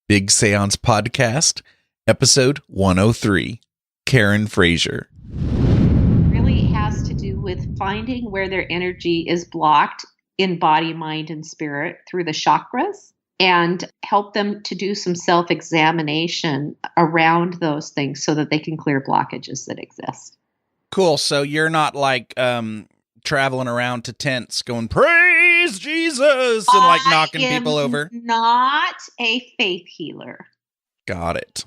Big Seance Podcast, Episode 103, Karen Frazier. Really has to do with finding where their energy is blocked in body, mind, and spirit through the chakras, and help them to do some self-examination around those things so that they can clear blockages that exist. Cool. So you're not like traveling around to tents going, praise Jesus, and like knocking people over? Not a faith healer. Got it.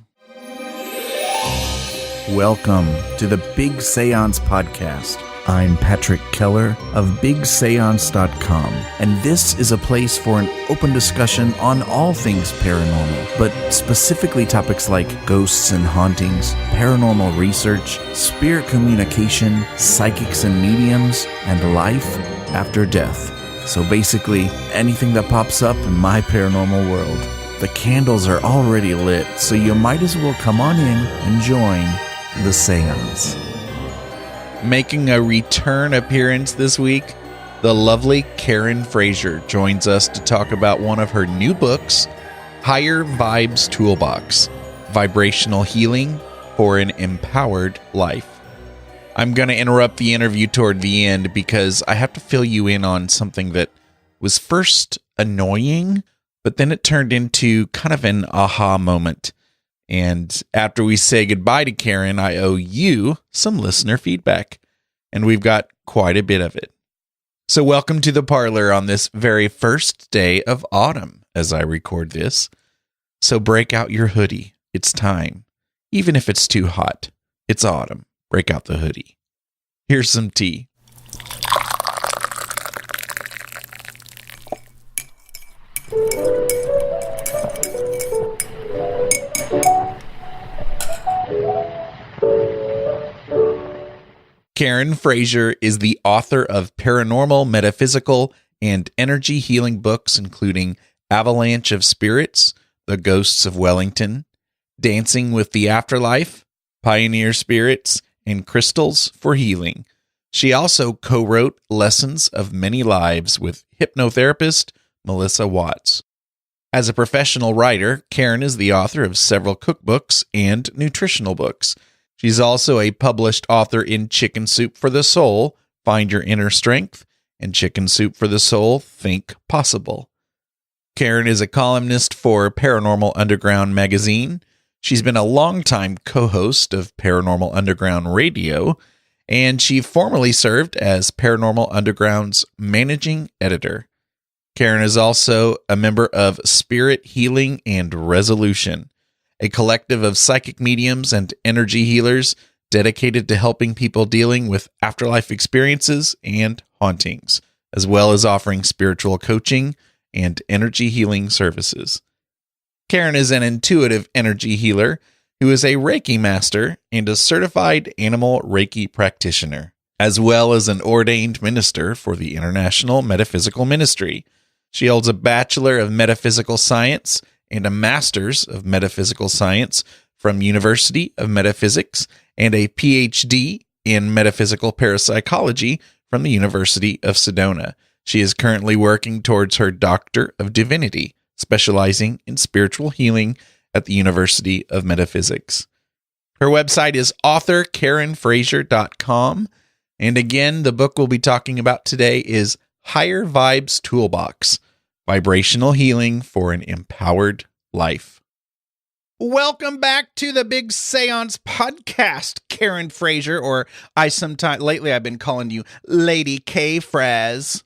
Welcome to the Big Seance Podcast. I'm Patrick Keller of BigSeance.com, and this is a place for an open discussion on all things paranormal, but specifically topics like ghosts and hauntings, paranormal research, spirit communication, psychics and mediums, and life after death. So basically, anything that pops up in my paranormal world. The candles are already lit, so you might as well come on in and join the seance. Making a return appearance this week, the lovely Karen Frazier joins us to talk about one of her new books, Higher Vibes Toolbox, Vibrational Healing for an Empowered Life. I'm going to interrupt the interview toward the end because I have to fill you in on something that was first annoying, but then it turned into kind of an aha moment. And after we say goodbye to Karen, I owe you some listener feedback. And we've got quite a bit of it. So welcome to the parlor on this very first day of autumn as I record this. So break out your hoodie. It's time. Even if it's too hot, it's autumn. Break out the hoodie. Here's some tea. Karen Frazier is the author of paranormal, metaphysical, and energy healing books, including Avalanche of Spirits, The Ghosts of Wellington, Dancing with the Afterlife, Pioneer Spirits, and Crystals for Healing. She also co-wrote Lessons of Many Lives with hypnotherapist Melissa Watts. As a professional writer, Karen is the author of several cookbooks and nutritional books. She's also a published author in Chicken Soup for the Soul, Find Your Inner Strength, and Chicken Soup for the Soul, Think Possible. Karen is a columnist for Paranormal Underground magazine. She's been a longtime co-host of Paranormal Underground Radio, and she formerly served as Paranormal Underground's managing editor. Karen is also a member of Spirit Healing and Resolution, a collective of psychic mediums and energy healers dedicated to helping people dealing with afterlife experiences and hauntings, as well as offering spiritual coaching and energy healing services. Karen is an intuitive energy healer who is a Reiki master and a certified animal Reiki practitioner, as well as an ordained minister for the International Metaphysical Ministry. She holds a Bachelor of Metaphysical Science and a Master's of Metaphysical Science from University of Metaphysics, and a PhD in Metaphysical Parapsychology from the University of Sedona. She is currently working towards her Doctor of Divinity, specializing in spiritual healing at the University of Metaphysics. Her website is authorkarenfrazier.com, and again, the book we'll be talking about today is Higher Vibes Toolbox, Vibrational Healing for an Empowered Life. Welcome back to the Big Seance Podcast, Karen Frazier, or lately I've been calling you Lady K. Fraz.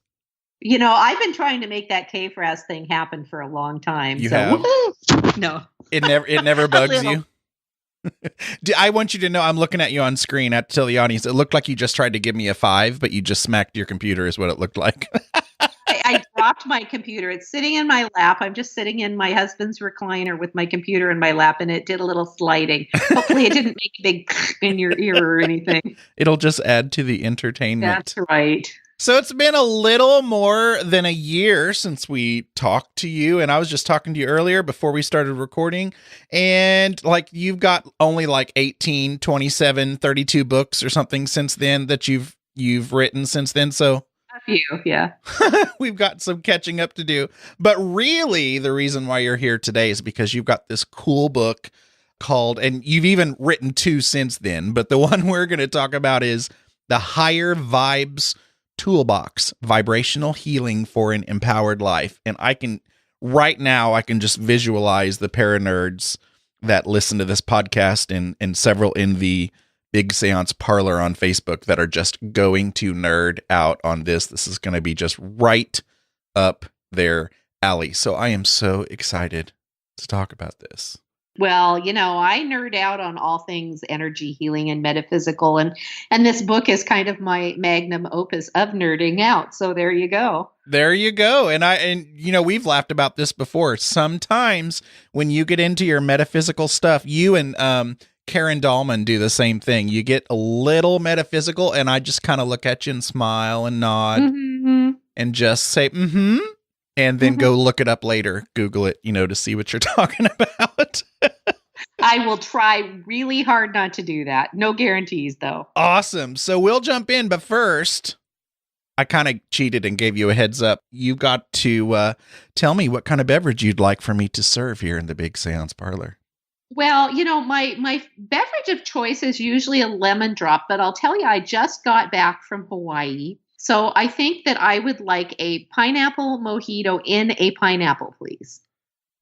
You know, I've been trying to make that K-Fraz thing happen for a long time. You have? Woo-hoo! No. It never bugs you? I want you to know, I'm looking at you on screen. I have to tell the audience, it looked like you just tried to give me a 5, but you just smacked your computer is what it looked like. I dropped my computer. It's sitting in my lap. I'm just sitting in my husband's recliner with my computer in my lap, and it did a little sliding. Hopefully it didn't make a big in your ear or anything. It'll just add to the entertainment. That's right. So it's been a little more than a year since we talked to you, and I was just talking to you earlier before we started recording, and like you've got only like 18, 27, 32 books or something since then that you've written since then. So You, yeah. We've got some catching up to do. But really, the reason why you're here today is because you've got this cool book called, and you've even written two since then, but the one we're going to talk about is the Higher Vibes Toolbox, Vibrational Healing for an Empowered Life. And right now, I can just visualize the Paranerds that listen to this podcast and several in the Big Seance Parlor on Facebook that are just going to nerd out on this. This is going to be just right up their alley. So I am so excited to talk about this. Well, I nerd out on all things energy healing and metaphysical, and this book is kind of my magnum opus of nerding out. So there you go. There you go. And we've laughed about this before. Sometimes when you get into your metaphysical stuff, you and Karen Dahlman do the same thing. You get a little metaphysical, and I just kind of look at you and smile and nod and just say, and then go look it up later, Google it, to see what you're talking about. I will try really hard not to do that. No guarantees, though. Awesome. So we'll jump in. But first, I kind of cheated and gave you a heads up. You got to tell me what kind of beverage you'd like for me to serve here in the Big Seance Parlor. Well, my beverage of choice is usually a lemon drop, but I'll tell you, I just got back from Hawaii. So I think that I would like a pineapple mojito in a pineapple, please.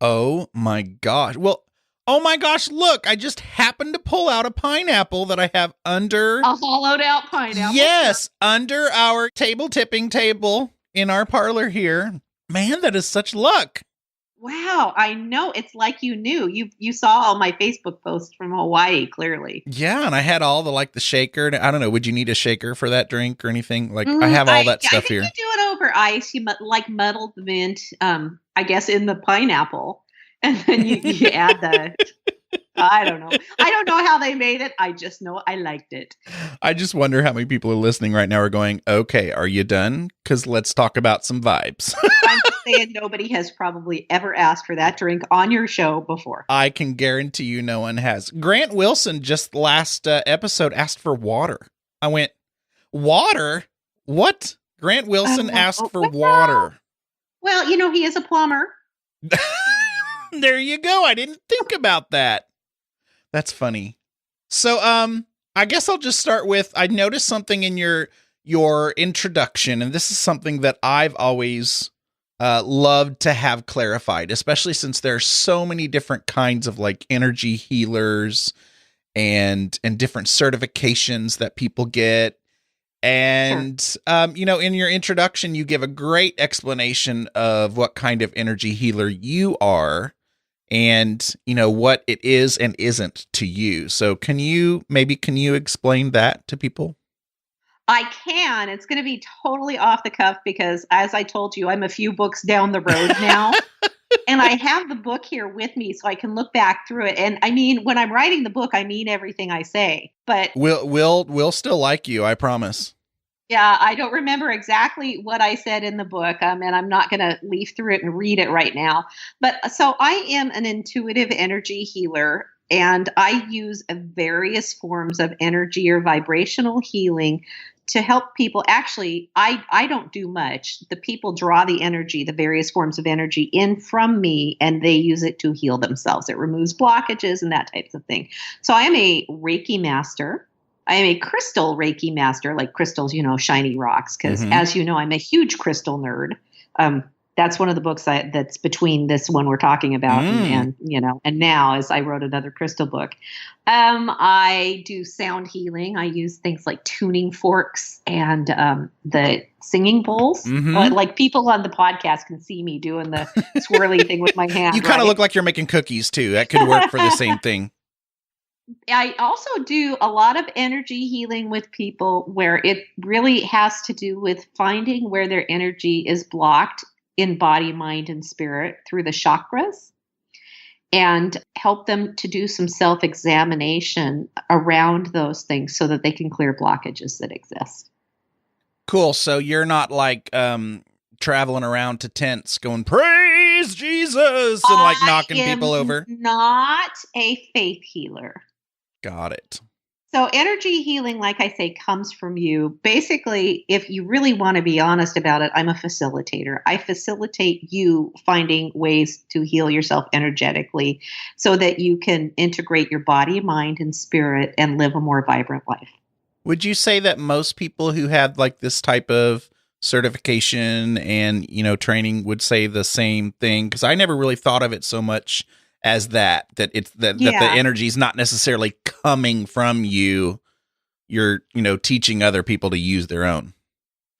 Oh my gosh. Well, oh my gosh, look, I just happened to pull out a pineapple that I have under... A hollowed out pineapple? Yes, under our tipping table in our parlor here. Man, that is such luck. Wow, I know. It's like you knew. You saw all my Facebook posts from Hawaii, clearly. Yeah, and I had all the shaker. I don't know, would you need a shaker for that drink or anything? I have all that stuff here. I think you do it over ice. You muddle the mint, I guess, in the pineapple. And then you add the... I don't know. I don't know how they made it. I just know I liked it. I just wonder how many people are listening right now are going, okay, are you done? Because let's talk about some vibes. I'm just saying nobody has probably ever asked for that drink on your show before. I can guarantee you no one has. Grant Wilson just last episode asked for water. I went, water? What? Grant Wilson asked for water. Well, he is a plumber. There you go. I didn't think about that. That's funny. So, I guess I'll just start with, I noticed something in your introduction, and this is something that I've always loved to have clarified, especially since there are so many different kinds of energy healers and different certifications that people get. And, sure. In your introduction, you give a great explanation of what kind of energy healer you are. And, what it is and isn't to you. So can you explain that to people? I can. It's going to be totally off the cuff because, as I told you, I'm a few books down the road now. And I have the book here with me so I can look back through it. And I mean, when I'm writing the book, I mean everything I say. But we'll still like you, I promise. Yeah, I don't remember exactly what I said in the book, and I'm not going to leaf through it and read it right now. But so I am an intuitive energy healer, and I use various forms of energy or vibrational healing to help people. Actually, I don't do much. The people draw the energy, the various forms of energy in from me, and they use it to heal themselves. It removes blockages and that types of thing. So I am a Reiki master. I am a crystal Reiki master, like crystals, shiny rocks, because as you know, I'm a huge crystal nerd. That's one of the books that's between this one we're talking about and now as I wrote another crystal book. I do sound healing. I use things like tuning forks and the singing bowls. Like people on the podcast can see me doing the swirly thing with my hand. You kind of look like you're making cookies too. That could work for the same thing. I also do a lot of energy healing with people where it really has to do with finding where their energy is blocked in body, mind, and spirit through the chakras, and help them to do some self-examination around those things so that they can clear blockages that exist. Cool. So you're not traveling around to tents going, praise Jesus, and knocking people over? Not a faith healer. Got it. So energy healing, like I say, comes from you. Basically, if you really want to be honest about it, I'm a facilitator. I facilitate you finding ways to heal yourself energetically so that you can integrate your body, mind, and spirit and live a more vibrant life. Would you say that most people who had like this type of certification and, training would say the same thing? Because I never really thought of it so much as that the energy is not necessarily coming from you. You're, teaching other people to use their own.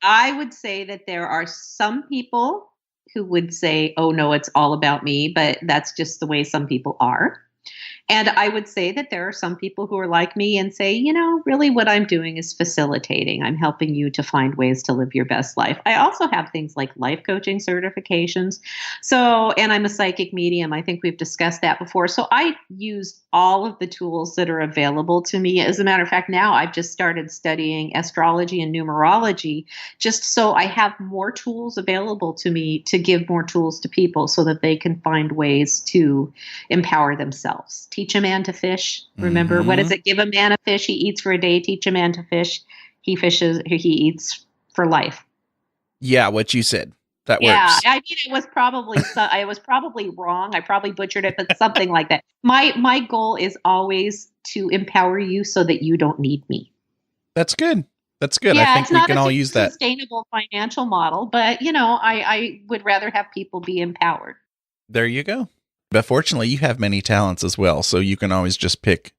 I would say that there are some people who would say, oh no, it's all about me, but that's just the way some people are. And I would say that there are some people who are like me and say, really what I'm doing is facilitating. I'm helping you to find ways to live your best life. I also have things like life coaching certifications. And I'm a psychic medium. I think we've discussed that before. So I use all of the tools that are available to me. As a matter of fact, now I've just started studying astrology and numerology, just so I have more tools available to me to give more tools to people so that they can find ways to empower themselves. Teach a man to fish. Remember, what is it? Give a man a fish, he eats for a day. Teach a man to fish, he eats for life. Yeah, what you said. That works. Yeah, I mean, I was probably wrong. I probably butchered it, but something like that. My goal is always to empower you so that you don't need me. That's good. That's good. Yeah, I think we can all use that. Sustainable financial model, but I would rather have people be empowered. There you go. But fortunately, you have many talents as well, so you can always just pick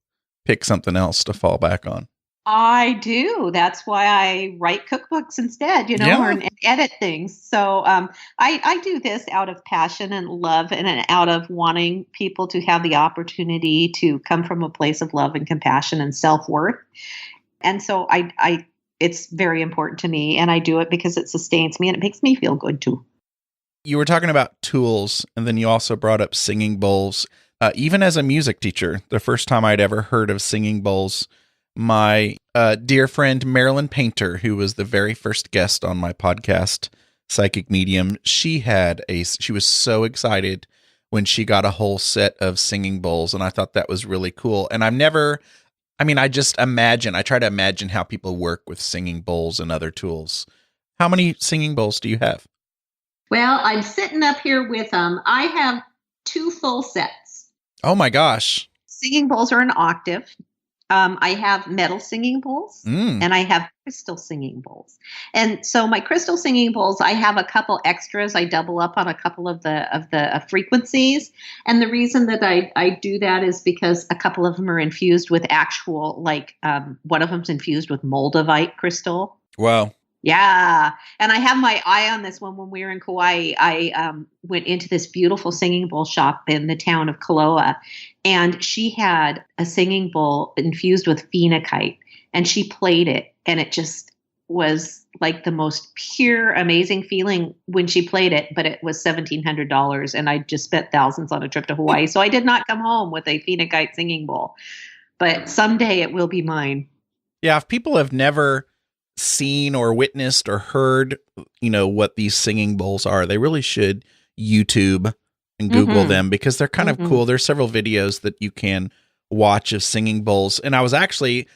something else to fall back on. I do. That's why I write cookbooks instead, and edit things. So I do this out of passion and love and out of wanting people to have the opportunity to come from a place of love and compassion and self-worth. And so it's very important to me, and I do it because it sustains me and it makes me feel good too. You were talking about tools, and then you also brought up singing bowls. Even as a music teacher, the first time I'd ever heard of singing bowls, my dear friend Marilyn Painter, who was the very first guest on my podcast, Psychic Medium, she was so excited when she got a whole set of singing bowls, and I thought that was really cool. And I try to imagine how people work with singing bowls and other tools. How many singing bowls do you have? Well, I'm sitting up here with I have 2 full sets. Oh my gosh. Singing bowls are an octave. I have metal singing bowls and I have crystal singing bowls. And so my crystal singing bowls, I have a couple extras. I double up on a couple of the frequencies. And the reason that I do that is because a couple of them are infused with actual, one of them's infused with moldavite crystal. Wow. Yeah. And I have my eye on this one. When we were in Kauai, I went into this beautiful singing bowl shop in the town of Kaloa, and she had a singing bowl infused with phenakite, and she played it, and it just was like the most pure, amazing feeling when she played it, but it was $1,700, and I just spent thousands on a trip to Hawaii. So I did not come home with a phenakite singing bowl, but someday it will be mine. Yeah. If people have never seen or witnessed or heard, what these singing bowls are, they really should YouTube and Google them, because they're kind of cool. There's several videos that you can watch of singing bowls. And I was going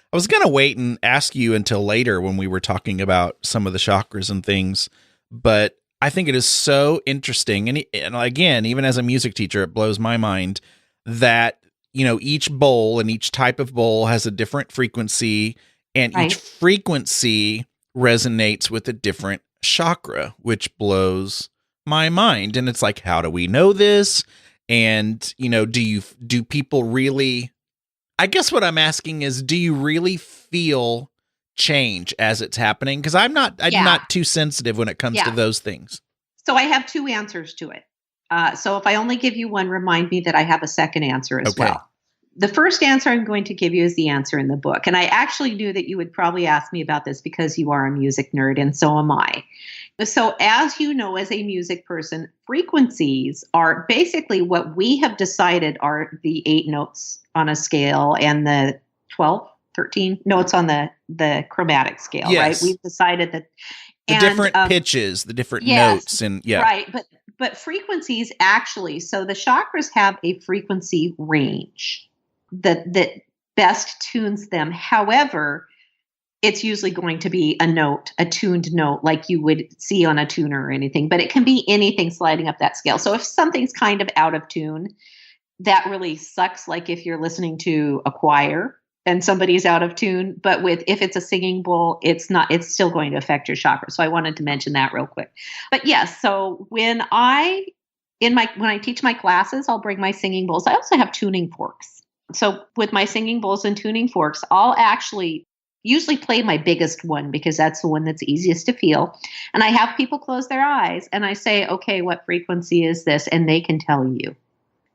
to wait and ask you until later when we were talking about some of the chakras and things, but I think it is so interesting. And again, even as a music teacher, it blows my mind that, each bowl and each type of bowl has a different frequency, and each frequency resonates with a different chakra, which blows my mind. And it's like, how do we know this? And, do people really, I guess what I'm asking is, do you really feel change as it's happening? Because I'm not too sensitive when it comes to those things. So I have 2 answers to it. So if I only give you one, remind me that I have a second answer as well. The first answer I'm going to give you is the answer in the book. And I actually knew that you would probably ask me about this because you are a music nerd, and so am I. So as you know, as a music person, frequencies are basically what we have decided are the 8 notes on a scale and the 12, 13 notes on the chromatic scale, right? We've decided that the different pitches, the different notes, and right. But frequencies actually, so the chakras have a frequency range that best tunes them. However, it's usually going to be a tuned note like you would see on a tuner or anything, but it can be anything sliding up that scale. So if something's kind of out of tune, that really sucks. Like if you're listening to a choir and somebody's out of tune, but if it's a singing bowl, it's still going to affect your chakra. So I wanted to mention that real quick. But yes, so when I teach my classes, I'll bring my singing bowls. I also have tuning forks. So with my singing bowls and tuning forks, I'll actually usually play my biggest one because that's the one that's easiest to feel. And I have people close their eyes and I say, okay, what frequency is this? And they can tell you.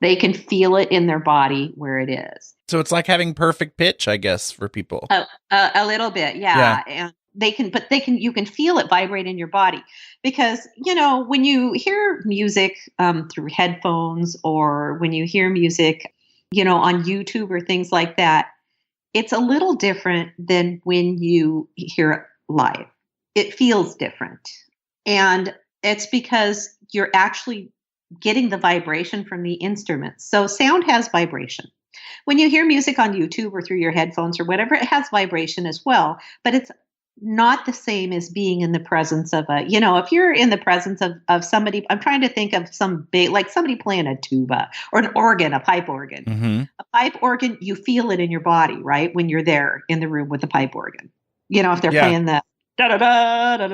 They can feel it in their body where it is. So it's like having perfect pitch, I guess, for people. A little bit, yeah. And you can feel it vibrate in your body because, when you hear music through headphones or when you hear music, on YouTube or things like that, it's a little different than when you hear it live. It feels different. And it's because you're actually getting the vibration from the instruments. So sound has vibration. When you hear music on YouTube or through your headphones or whatever, it has vibration as well, but it's not the same as being in the presence of if you're in the presence of somebody, I'm trying to think of some big, like somebody playing a tuba or an organ, a pipe organ. Mm-hmm. A pipe organ, you feel it in your body, right? When you're there in the room with the pipe organ, if they're playing the da-da-da, or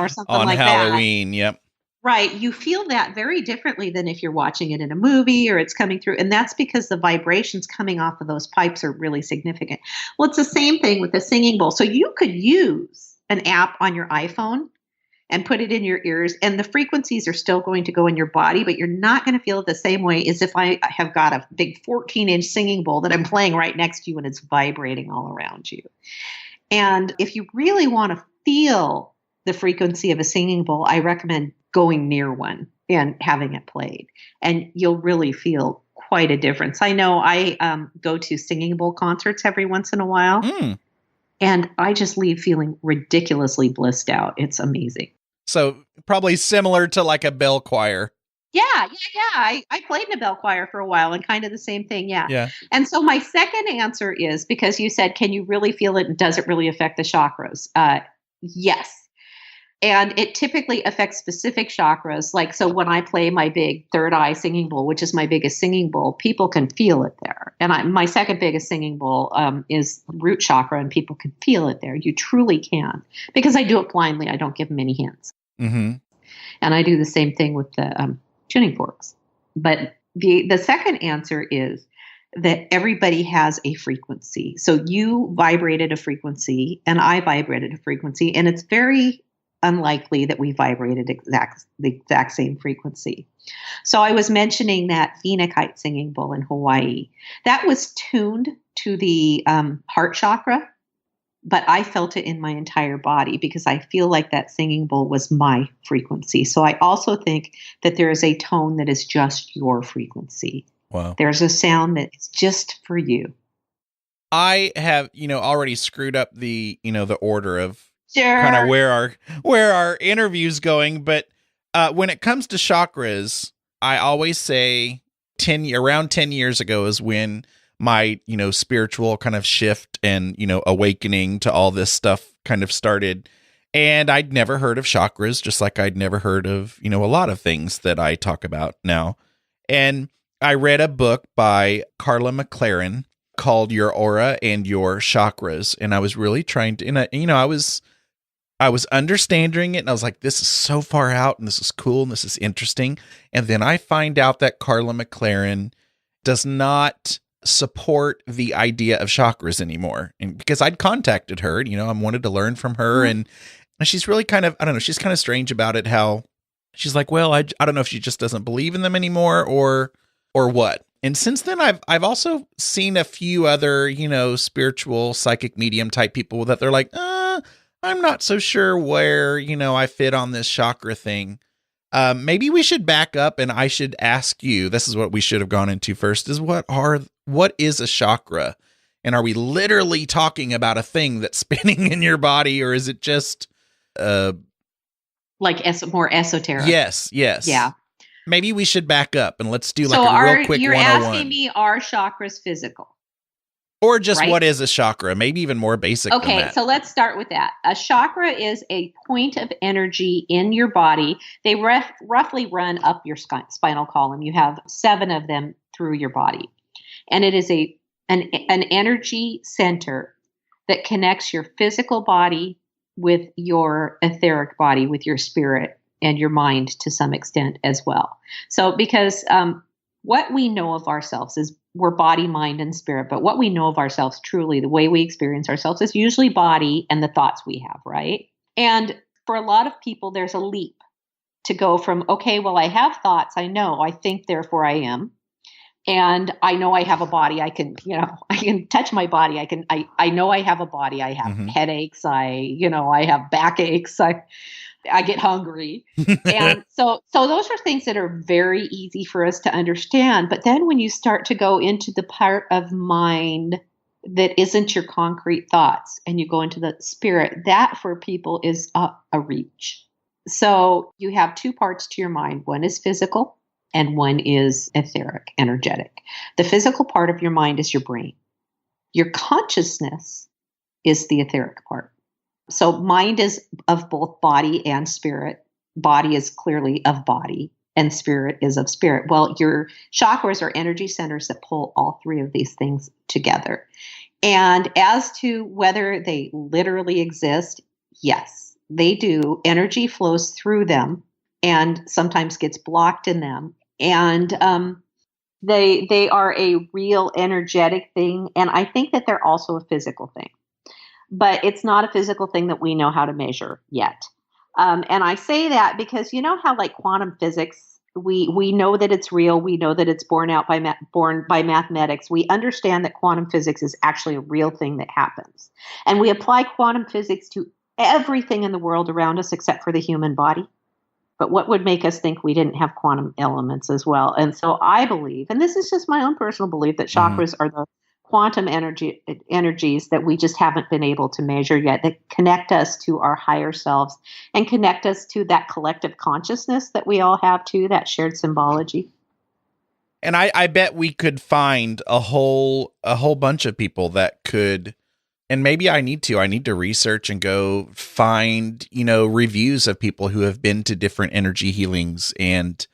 something on like Halloween, that. Yep. Right. You feel that very differently than if you're watching it in a movie or it's coming through. And that's because the vibrations coming off of those pipes are really significant. Well, it's the same thing with the singing bowl. So you could use an app on your iPhone and put it in your ears, and the frequencies are still going to go in your body, but you're not going to feel it the same way as if I have got a big 14-inch singing bowl that I'm playing right next to you and it's vibrating all around you. And if you really want to feel the frequency of a singing bowl, I recommend going near one and having it played, and you'll really feel quite a difference. I know I go to singing bowl concerts every once in a while, and I just leave feeling ridiculously blissed out. It's amazing. So probably similar to like a bell choir. Yeah. I played in a bell choir for a while and kind of the same thing. Yeah. And so my second answer is, because you said, can you really feel it? And does it really affect the chakras? Yes. And it typically affects specific chakras. Like, so when I play my big third eye singing bowl, which is my biggest singing bowl, people can feel it there. And my second biggest singing bowl is root chakra, and people can feel it there. You truly can. Because I do it blindly. I don't give them any hints. Mm-hmm. And I do the same thing with the tuning forks. But the second answer is that everybody has a frequency. So you vibrated a frequency, and I vibrated a frequency, and it's very unlikely that we vibrated the exact same frequency. So I was mentioning that phoenixite singing bowl in Hawaii. That was tuned to the heart chakra, but I felt it in my entire body because I feel like that singing bowl was my frequency. So I also think that there is a tone that is just your frequency. Wow. There's a sound that is just for you. I have, already screwed up the order of Sure. kind of where our interview's going, but when it comes to chakras, I always say around 10 years ago is when my spiritual kind of shift and awakening to all this stuff kind of started. And I'd never heard of chakras, just like I'd never heard of a lot of things that I talk about now. And I read a book by Karla McLaren called Your Aura and Your Chakras, and I was really trying to, and I was understanding it, and I was like, this is so far out, and this is cool, and this is interesting. And then I find out that Karla McLaren does not support the idea of chakras anymore. And because I'd contacted her, I wanted to learn from her, and she's really kind of, I don't know, she's kind of strange about it, how she's like, well, I don't know if she just doesn't believe in them anymore or what. And since then, I've also seen a few other, spiritual psychic medium type people that they're like, I'm not so sure where, I fit on this chakra thing. Maybe we should back up and I should ask you, this is what we should have gone into first, is what is a chakra? And are we literally talking about a thing that's spinning in your body, or is it just like more esoteric? Yes. Yeah. Maybe we should back up and let's do like So a real quick you're 101. asking me, are chakras physical? Or just right? What is a chakra? Maybe even more basic than that. So let's start with that. A chakra is a point of energy in your body. They roughly run up your spinal column. You have 7 of them through your body. And it is an energy center that connects your physical body with your etheric body, with your spirit and your mind to some extent as well. So because what we know of ourselves is we're body, mind, and spirit. But what we know of ourselves truly, the way we experience ourselves, is usually body and the thoughts we have, right? And for a lot of people, there's a leap to go from, okay, well, I have thoughts. I know, I think, therefore I am. And I know I have a body. I can touch my body. I know I have a body. I have headaches. I have backaches. I get hungry. And so those are things that are very easy for us to understand. But then when you start to go into the part of mind that isn't your concrete thoughts and you go into the spirit, that for people is a reach. So you have 2 parts to your mind. One is physical and one is etheric, energetic. The physical part of your mind is your brain. Your consciousness is the etheric part. So mind is of both body and spirit. Body is clearly of body and spirit is of spirit. Well, your chakras are energy centers that pull all 3 of these things together. And as to whether they literally exist, yes, they do. Energy flows through them and sometimes gets blocked in them. And they are a real energetic thing. And I think that they're also a physical thing. But it's not a physical thing that we know how to measure yet. And I say that because you know how like quantum physics, we know that it's real. We know that it's born by mathematics. We understand that quantum physics is actually a real thing that happens. And we apply quantum physics to everything in the world around us except for the human body. But what would make us think we didn't have quantum elements as well? And so I believe, and this is just my own personal belief, that chakras are the quantum energies that we just haven't been able to measure yet, that connect us to our higher selves and connect us to that collective consciousness that we all have too, that shared symbology. And I bet we could find a whole bunch of people that could, and maybe I need to research and go find, reviews of people who have been to different energy healings. And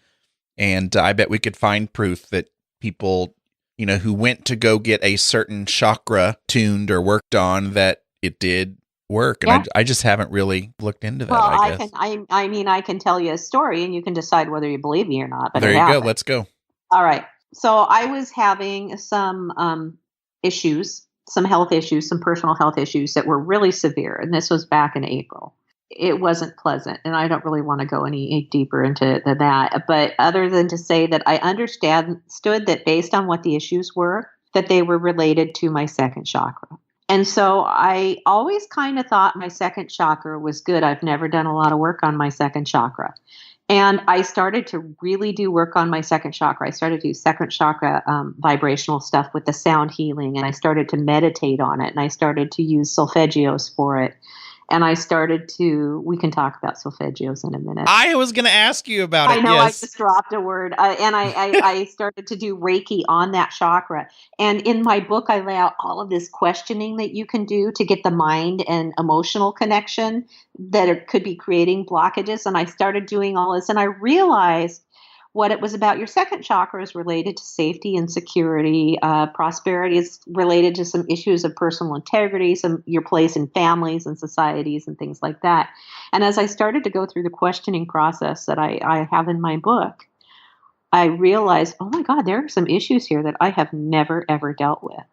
I bet we could find proof that people, who went to go get a certain chakra tuned or worked on, that it did work. And I just haven't really looked into that, I guess. I can tell you a story and you can decide whether you believe me or not. But there you go. Let's go. All right. So I was having some issues, some health issues, some personal health issues that were really severe. And this was back in April. It wasn't pleasant. And I don't really want to go any deeper into that. But other than to say that I understood that based on what the issues were, that they were related to my second chakra. And so I always kind of thought my second chakra was good. I've never done a lot of work on my second chakra. And I started to really do work on my second chakra. I started to do second chakra vibrational stuff with the sound healing. And I started to meditate on it. And I started to use solfeggios for it. And I started to, we can talk about solfeggios in a minute. I was going to ask you about it. I know, yes. I just dropped a word. And I started to do Reiki on that chakra. And in my book, I lay out all of this questioning that you can do to get the mind and emotional connection that could be creating blockages. And I started doing all this. And I realized what it was about. Your second chakra is related to safety and security. Prosperity is related to some issues of personal integrity, your place in families and societies and things like that. And as I started to go through the questioning process that I have in my book, I realized, oh my God, there are some issues here that I have never, ever dealt with.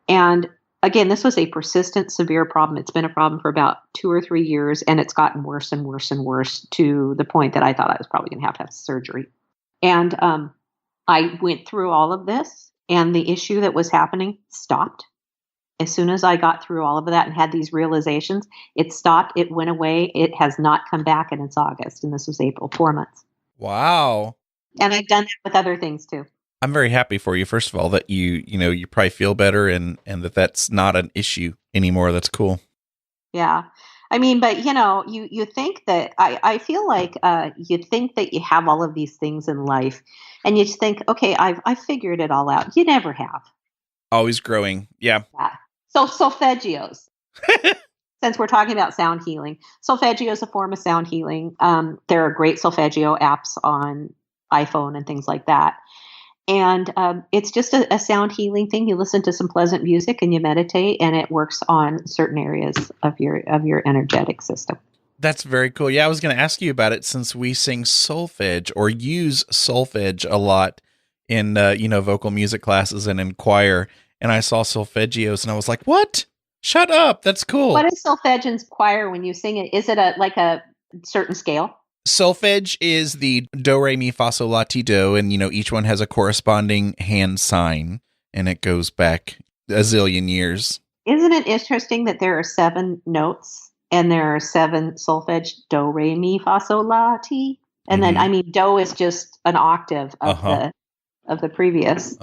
And again, this was a persistent, severe problem. It's been a problem for about 2 or 3 years, and it's gotten worse and worse and worse to the point that I thought I was probably going to have surgery. And I went through all of this, and the issue that was happening stopped. As soon as I got through all of that and had these realizations, it stopped, it went away, it has not come back, and it's August, and this was April, 4 months. Wow. And I've done that with other things too. I'm very happy for you, first of all, that you probably feel better and that that's not an issue anymore. That's cool. Yeah. I mean, but you think that I feel like you think that you have all of these things in life, and you just think, okay, I've figured it all out. You never have. Always growing. Yeah. So solfeggios. Since we're talking about sound healing, solfeggio is a form of sound healing. There are great solfeggio apps on iPhone and things like that. And it's just a sound healing thing. You listen to some pleasant music and you meditate, and it works on certain areas of your energetic system. That's very cool. Yeah, I was going to ask you about it since we sing solfege or use solfege a lot in vocal music classes and in choir. And I saw solfeggios and I was like, "What? Shut up! That's cool." What is solfege in choir when you sing it? Is it like a certain scale? Solfege is the do, re, mi, fa, sol, la, ti, do, and each one has a corresponding hand sign, and it goes back a zillion years. Isn't it interesting that there are 7 notes and there are 7 solfege, do, re, mi, fa, sol, la, ti, and then do is just an octave of the previous.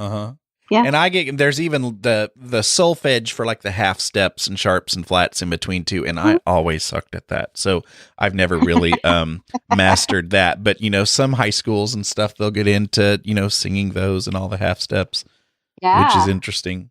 Yeah. And there's even the solfege for like the half steps and sharps and flats in between too. And I always sucked at that. So I've never really mastered that. But, some high schools and stuff, they'll get into, singing those and all the half steps, which is interesting.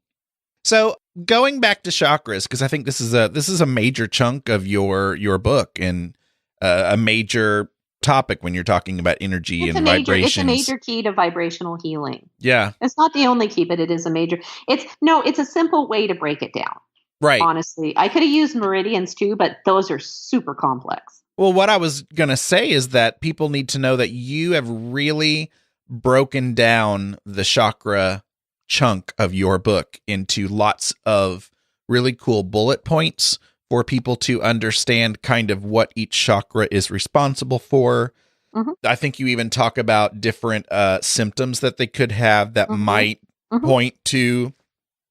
So going back to chakras, because I think this is a major chunk of your book and a major topic when you're talking about energy and vibrations. It's a major key to vibrational healing. Yeah. It's not the only key, but it is a major. It's a simple way to break it down. Right. Honestly, I could have used meridians too, but those are super complex. Well, what I was going to say is that people need to know that you have really broken down the chakra chunk of your book into lots of really cool bullet points for people to understand kind of what each chakra is responsible for. I think you even talk about different symptoms that they could have that might point to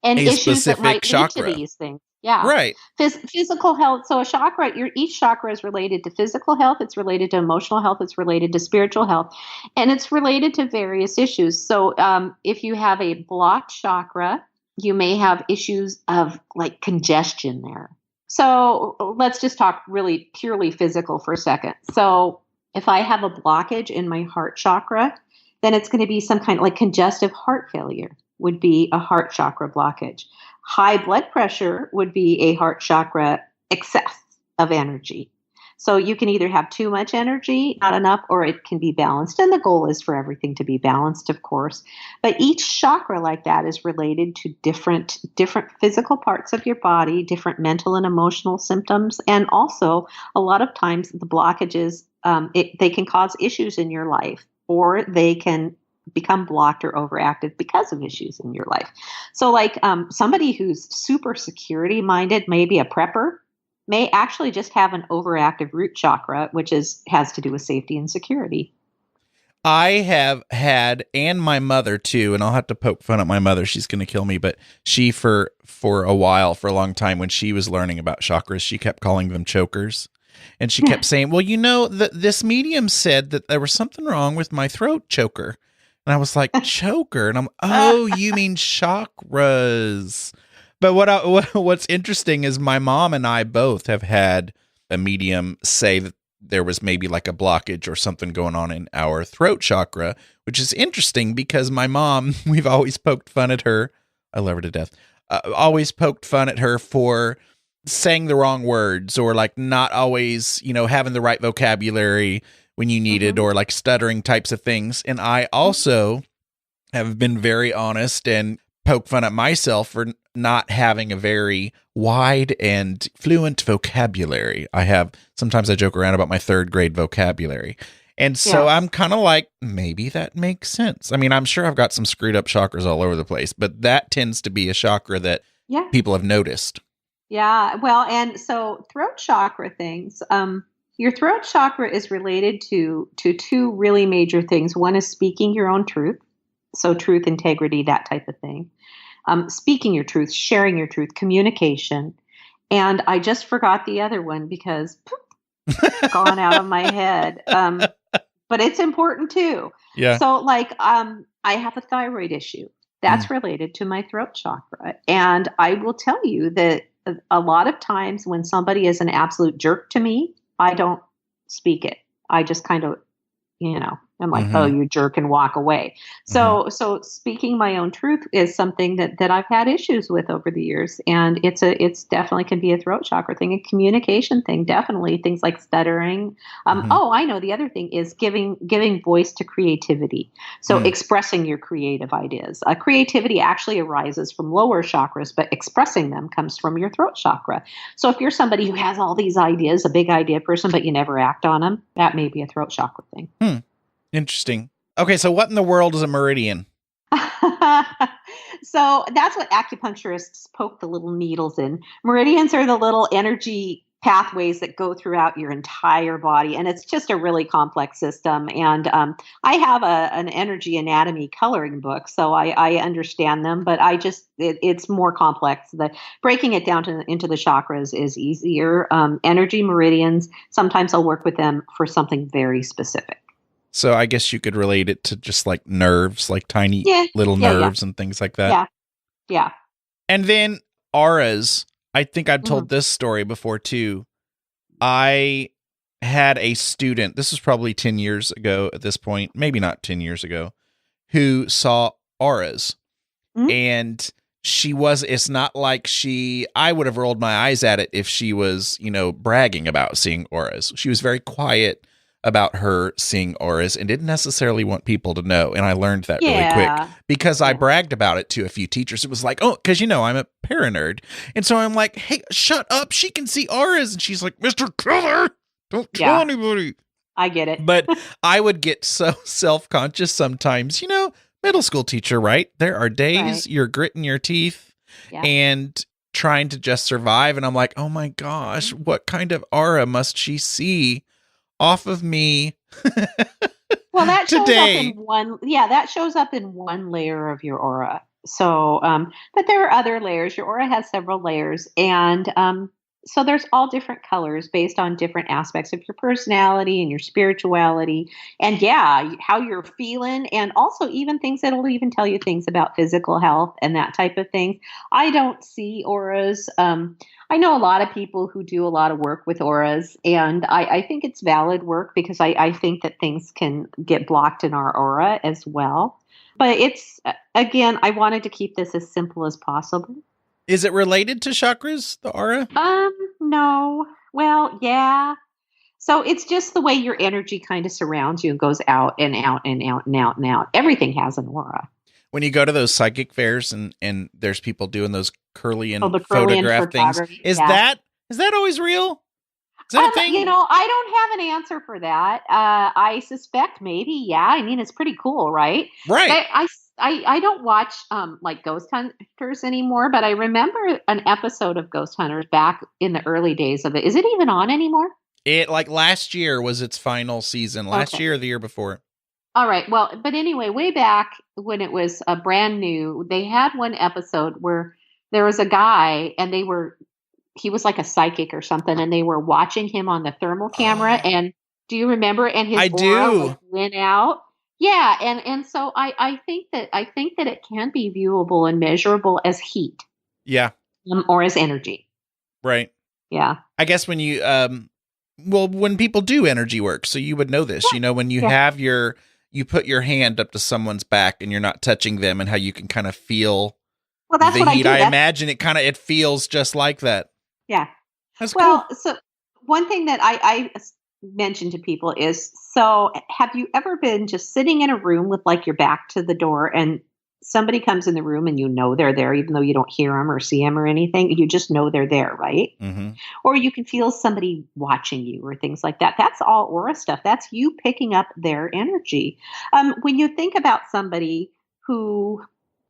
and a issues specific that might chakra. lead to these things. Yeah. Right. Physical health. So a chakra, each chakra is related to physical health. It's related to emotional health. It's related to spiritual health. And it's related to various issues. So if you have a blocked chakra, you may have issues of like congestion there. So let's just talk really purely physical for a second. So if I have a blockage in my heart chakra, then it's going to be some kind of like congestive heart failure would be a heart chakra blockage. High blood pressure would be a heart chakra excess of energy. So you can either have too much energy, not enough, or it can be balanced. And the goal is for everything to be balanced, of course. But each chakra like that is related to different physical parts of your body, different mental and emotional symptoms. And also, a lot of times the blockages, they can cause issues in your life, or they can become blocked or overactive because of issues in your life. So like somebody who's super security minded, maybe a prepper, may actually just have an overactive root chakra, which has to do with safety and security. I have had, and my mother too, and I'll have to poke fun at my mother. She's going to kill me, but she for a long time, when she was learning about chakras, she kept calling them chokers. And she kept saying, well, this medium said that there was something wrong with my throat choker. And I was like, choker? And oh, you mean chakras. But what's interesting is my mom and I both have had a medium say that there was maybe like a blockage or something going on in our throat chakra, which is interesting because my mom, we've always poked fun at her. I love her to death. Always poked fun at her for saying the wrong words or like not always, having the right vocabulary when you needed or like stuttering types of things. And I also have been very honest and poke fun at myself for not having a very wide and fluent vocabulary. Sometimes I joke around about my 3rd grade vocabulary. And so I'm kind of like, maybe that makes sense. I mean, I'm sure I've got some screwed up chakras all over the place, but that tends to be a chakra that people have noticed. Yeah. Well, and so throat chakra things, your throat chakra is related to 2 really major things. One is speaking your own truth. So truth, integrity, that type of thing. Speaking your truth, sharing your truth, communication. And I just forgot the other one because it's gone out of my head. But it's important too. Yeah. So like I have a thyroid issue. That's related to my throat chakra. And I will tell you that a lot of times when somebody is an absolute jerk to me, I don't speak it. I just kind of, I'm like, oh, you jerk, and walk away. So speaking my own truth is something that I've had issues with over the years. And it's definitely can be a throat chakra thing, a communication thing, definitely things like stuttering. Oh, I know. The other thing is giving voice to creativity. So expressing your creative ideas. Creativity actually arises from lower chakras, but expressing them comes from your throat chakra. So if you're somebody who has all these ideas, a big idea person, but you never act on them, that may be a throat chakra thing. Interesting. Okay, so what in the world is a meridian? So that's what acupuncturists poke the little needles in. Meridians are the little energy pathways that go throughout your entire body, and it's just a really complex system. And I have an energy anatomy coloring book, so I understand them, but it's more complex. Breaking it down into the chakras is easier. Energy meridians, sometimes I'll work with them for something very specific. So I guess you could relate it to just like nerves, like tiny little nerves and things like that. Yeah. And then auras. I think I've told this story before too. I had a student, this was probably 10 years ago at this point, maybe not 10 years ago, who saw auras. And it's not like I would have rolled my eyes at it if she was, bragging about seeing auras. She was very quiet about her seeing auras and didn't necessarily want people to know. And I learned that really quick because I bragged about it to a few teachers. It was like, oh, because I'm a Paranerd. And so I'm like, hey, shut up. She can see auras. And she's like, Mr. Keller, don't tell anybody. I get it. But I would get so self-conscious sometimes, middle school teacher, right? There are days you're gritting your teeth and trying to just survive. And I'm like, oh my gosh, what kind of aura must she see off of me? Well, that shows today. that shows up in one layer of your aura. So, but there are other layers. Your aura has several layers, and so there's all different colors based on different aspects of your personality and your spirituality, and how you're feeling, and also even things that'll even tell you things about physical health and that type of thing. I don't see auras. I know a lot of people who do a lot of work with auras, and I think it's valid work because I think that things can get blocked in our aura as well. But it's, again, I wanted to keep this as simple as possible. Is it related to chakras, the aura? No. Well, yeah. So it's just the way your energy kind of surrounds you and goes out and out and out and out and out. Everything has an aura. When you go to those psychic fairs and there's people doing those Kirlian photograph things, is that always real? Is that a thing? I don't have an answer for that. I suspect maybe, I mean, it's pretty cool, right? Right. I don't watch like Ghost Hunters anymore, but I remember an episode of Ghost Hunters back in the early days of it. Is it even on anymore? It last year was its final season. Last year or the year before. All right. Well, but anyway, way back when it was brand new, they had one episode where there was a guy and he was like a psychic or something, and they were watching him on the thermal camera. And do you remember? And his aura went out. Yeah. And so I think that it can be viewable and measurable as heat. Yeah. Or as energy. Right. Yeah. I guess when you, when people do energy work, so you would know this, when you have you put your hand up to someone's back and you're not touching them, and how you can kind of feel that's the what heat. I do. I imagine it feels just like that. Yeah. That's cool. So one thing that I mention to people is, so have you ever been just sitting in a room with like your back to the door, and somebody comes in the room and they're there, even though you don't hear them or see them or anything, you just know they're there, right? Mm-hmm. Or you can feel somebody watching you or things like that. That's all aura stuff. That's you picking up their energy. When you think about somebody who,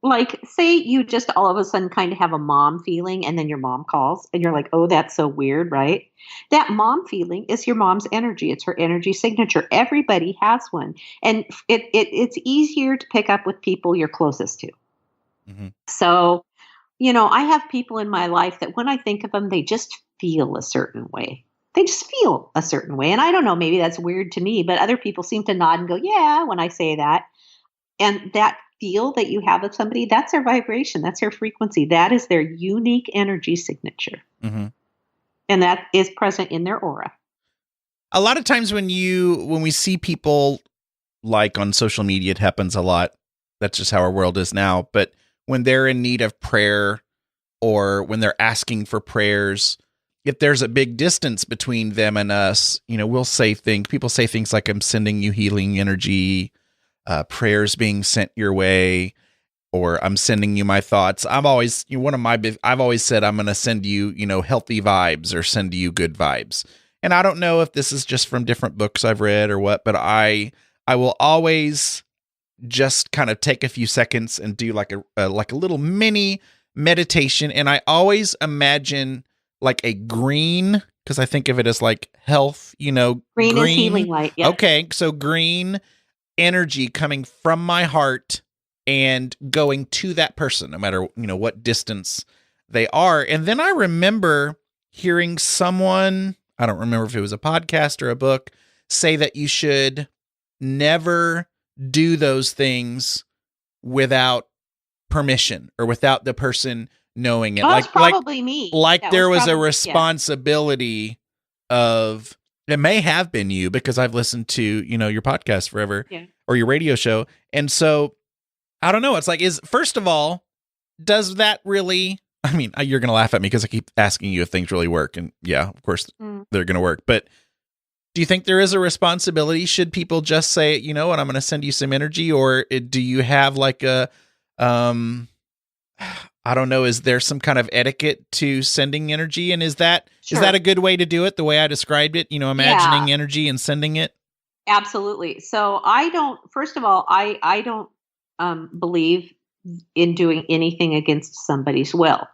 like, say you just all of a sudden kind of have a mom feeling, and then your mom calls and you're like, oh, that's so weird, right? That mom feeling is your mom's energy. It's her energy signature. Everybody has one. And it's easier to pick up with people you're closest to. Mm-hmm. So, I have people in my life that when I think of them, they just feel a certain way. They just feel a certain way. And I don't know, maybe that's weird to me, but other people seem to nod and go, yeah, when I say that. And that feel that you have with somebody, that's their vibration. That's their frequency. That is their unique energy signature. Mm-hmm. And that is present in their aura. A lot of times when we see people, like on social media, it happens a lot. That's just how our world is now. But when they're in need of prayer, or when they're asking for prayers, if there's a big distance between them and us, people say things like, I'm sending you healing energy, prayers being sent your way, or I'm sending you my thoughts. I've always said, I'm going to send you, healthy vibes, or send you good vibes. And I don't know if this is just from different books I've read or what, but I will always just kind of take a few seconds and do like a little mini meditation. And I always imagine like a green, because I think of it as like health, green is healing light. Yes. Okay. So green energy coming from my heart and going to that person, no matter, what distance they are. And then I remember hearing someone, I don't remember if it was a podcast or a book, say that you should never do those things without permission, or without the person knowing it. That's probably me. Like there was a responsibility of, it may have been you, because I've listened to, your podcast forever, or your radio show. And so I don't know. It's like, first of all, does that really, I mean, you're going to laugh at me because I keep asking you if things really work. And yeah, of course they're going to work. But do you think there is a responsibility? Should people just say, you know what, I'm going to send you some energy? Or do you have like a, I don't know, is there some kind of etiquette to sending energy? And is that a good way to do it, the way I described it, imagining energy and sending it? Absolutely. So I don't believe in doing anything against somebody's will.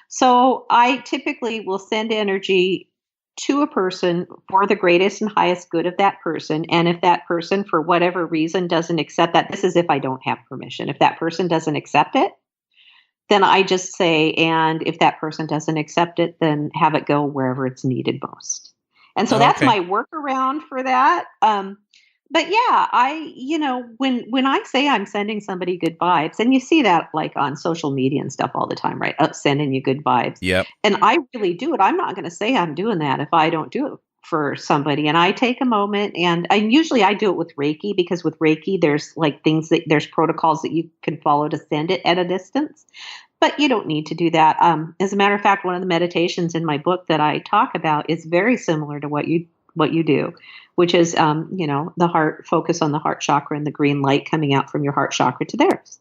So I typically will send energy to a person for the greatest and highest good of that person. And if that person, for whatever reason, doesn't accept that, this is if I don't have permission. If that person doesn't accept it, then I just say, and if that person doesn't accept it, then have it go wherever it's needed most. And so that's my workaround for that. But yeah, when I say I'm sending somebody good vibes, and you see that like on social media and stuff all the time, right? Sending you good vibes. Yep. And I really do it. I'm not going to say I'm doing that if I don't do it for somebody. And I take a moment, and usually I do it with Reiki, because with Reiki, there's like there's protocols that you can follow to send it at a distance. But you don't need to do that. As a matter of fact, one of the meditations in my book that I talk about is very similar to what you do, which is, the heart, focus on the heart chakra and the green light coming out from your heart chakra to theirs.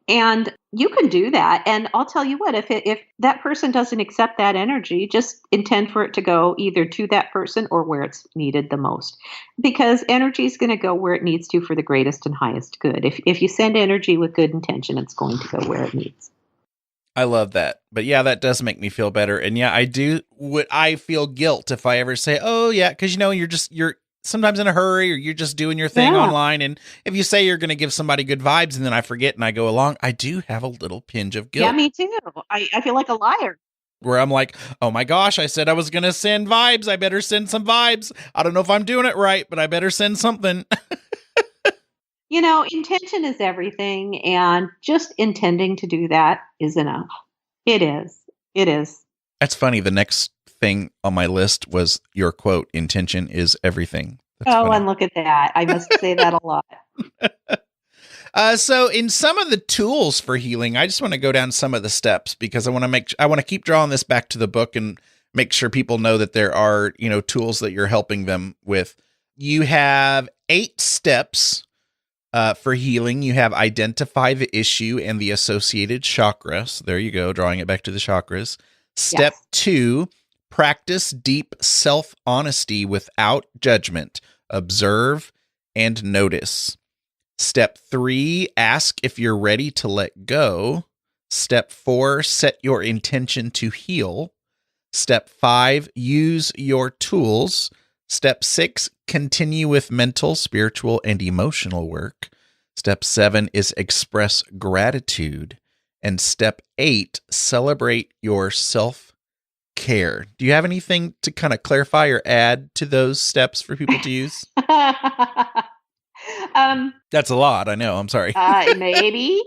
And you can do that. And I'll tell you what, if that person doesn't accept that energy, just intend for it to go either to that person or where it's needed the most, because energy is going to go where it needs to for the greatest and highest good. If you send energy with good intention, it's going to go where it needs. I love that. But yeah, that does make me feel better. And yeah, I feel guilt if I ever say, oh yeah, because you're sometimes in a hurry, or you're just doing your thing online. And if you say you're going to give somebody good vibes and then I forget and I go along, I do have a little pinch of guilt. Yeah, me too. I feel like a liar. Where I'm like, oh my gosh, I said I was going to send vibes. I better send some vibes. I don't know if I'm doing it right, but I better send something. Intention is everything, and just intending to do that is enough. It is. That's funny. The next thing on my list was your quote, intention is everything. That's funny. And look at that. I must say that a lot. So in some of the tools for healing, I just want to go down some of the steps, because I want to keep drawing this back to the book and make sure people know that there are, tools that you're helping them with. You have 8 steps for healing. You have identify the issue and the associated chakras. So there you go, drawing it back to the chakras. Step 2, practice deep self-honesty without judgment. Observe and notice. Step 3, ask if you're ready to let go. Step 4, set your intention to heal. Step 5, use your tools. Step 6, continue with mental, spiritual, and emotional work. Step 7 is express gratitude. And step 8, celebrate your self-care. Do you have anything to kind of clarify or add to those steps for people to use? That's a lot. I know. I'm sorry. Maybe.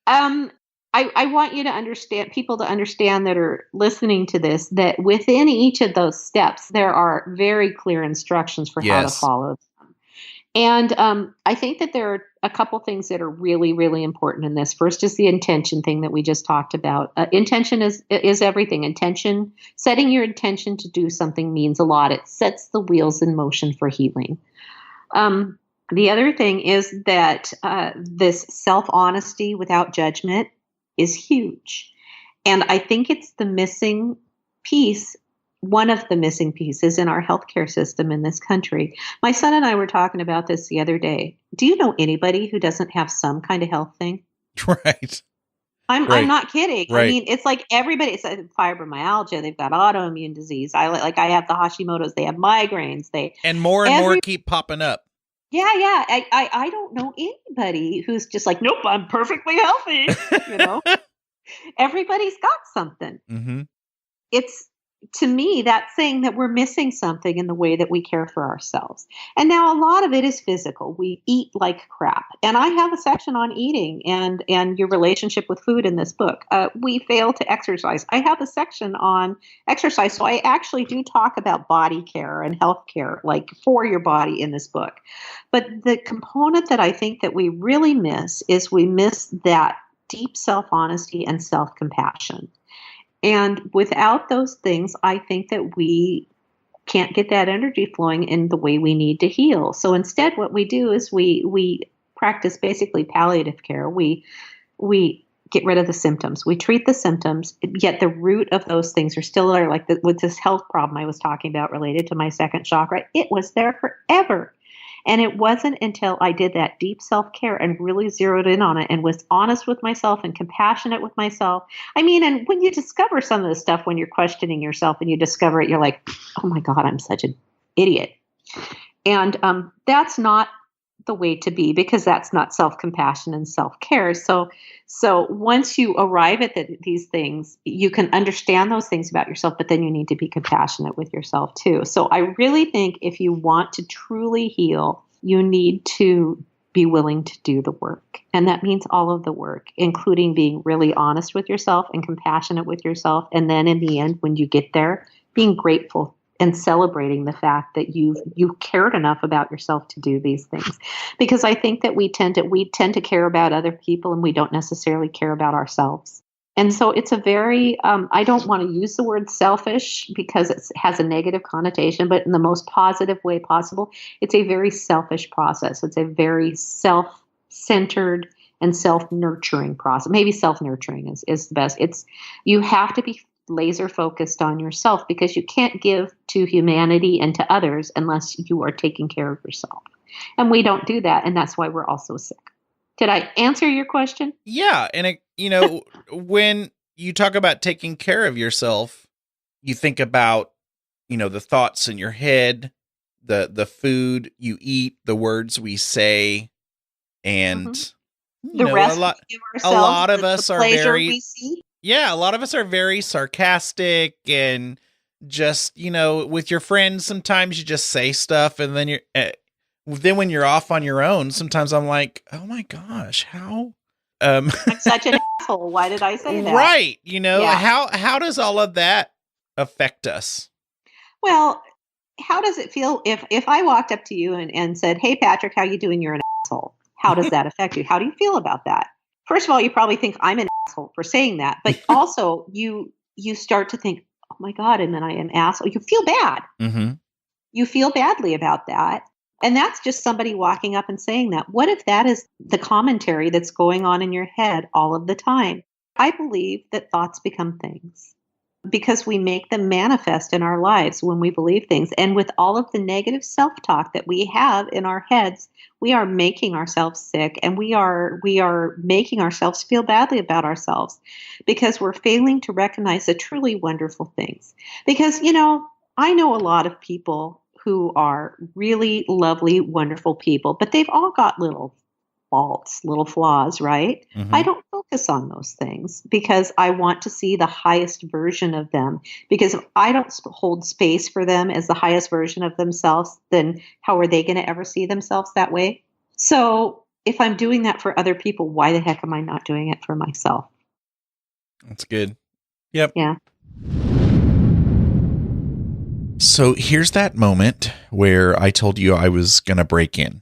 I want you to understand, people to understand that are listening to this, that within each of those steps, there are very clear instructions for how to follow them. And I think that there are a couple things that are really, really important in this. First is the intention thing that we just talked about. Intention is everything. Intention, setting your intention to do something means a lot. It sets the wheels in motion for healing. The other thing is that this self-honesty without judgment is huge. And I think it's the missing piece, one of the missing pieces in our healthcare system in this country. My son and I were talking about this the other day. Do you know anybody who doesn't have some kind of health thing? Right. I'm not kidding. Right. I mean, it's like everybody. It's fibromyalgia. They've got autoimmune disease. I have the Hashimoto's. They have migraines. And more keep popping up. Yeah. I don't know anybody who's just like, nope, I'm perfectly healthy. You know, everybody's got something. Mm-hmm. It's, to me, that's saying that we're missing something in the way that we care for ourselves. And now a lot of it is physical. We eat like crap. And I have a section on eating and your relationship with food in this book. We fail to exercise. I have a section on exercise. So I actually do talk about body care and health care, like for your body in this book. But the component that I think that we really miss is we miss that deep self-honesty and self-compassion. And without those things, I think that we can't get that energy flowing in the way we need to heal. So instead, what we do is we practice basically palliative care. We get rid of the symptoms. We treat the symptoms, yet the root of those things are still there. Like with this health problem I was talking about related to my second chakra, it was there forever. And it wasn't until I did that deep self-care and really zeroed in on it and was honest with myself and compassionate with myself. I mean, and when you discover some of this stuff, when you're questioning yourself and you discover it, you're like, oh my God, I'm such an idiot. And that's not the way to be, because that's not self-compassion and self-care. So once you arrive at these things, you can understand those things about yourself, but then you need to be compassionate with yourself too. So I really think if you want to truly heal, you need to be willing to do the work. And that means all of the work, including being really honest with yourself and compassionate with yourself. And then in the end, when you get there, being grateful and celebrating the fact that you cared enough about yourself to do these things. Because I think that we tend to care about other people and we don't necessarily care about ourselves. And so it's a very, I don't want to use the word selfish because it has a negative connotation, but in the most positive way possible, it's a very selfish process. It's a very self-centered and self-nurturing process. Maybe self-nurturing is the best. You have to be laser focused on yourself, because you can't give to humanity and to others unless you are taking care of yourself. And we don't do that. And that's why we're all so sick. Did I answer your question? Yeah. And when you talk about taking care of yourself, you think about, the thoughts in your head, the food you eat, the words we say, and the rest we give ourselves, a lot of us are very, we see. Yeah, a lot of us are very sarcastic and just, with your friends, sometimes you just say stuff and then then when you're off on your own, sometimes I'm like, oh my gosh, how? I'm such an asshole. Why did I say that? Right. How does all of that affect us? Well, how does it feel if I walked up to you and said, hey, Patrick, how you doing? You're an asshole. How does that affect you? How do you feel about that? First of all, you probably think I'm an asshole for saying that, but also you start to think, oh my God, and then I am asshole. You feel bad. Mm-hmm. You feel badly about that. And that's just somebody walking up and saying that. What if that is the commentary that's going on in your head all of the time? I believe that thoughts become things because we make them manifest in our lives when we believe things. And with all of the negative self-talk that we have in our heads, we are making ourselves sick, and we are making ourselves feel badly about ourselves because we're failing to recognize the truly wonderful things. Because, I know a lot of people who are really lovely, wonderful people, but they've all got little faults, little flaws, right? Mm-hmm. I don't focus on those things because I want to see the highest version of them. Because if I don't hold space for them as the highest version of themselves, then how are they going to ever see themselves that way? So if I'm doing that for other people, why the heck am I not doing it for myself? That's good. Yep. Yeah. So here's that moment where I told you I was going to break in.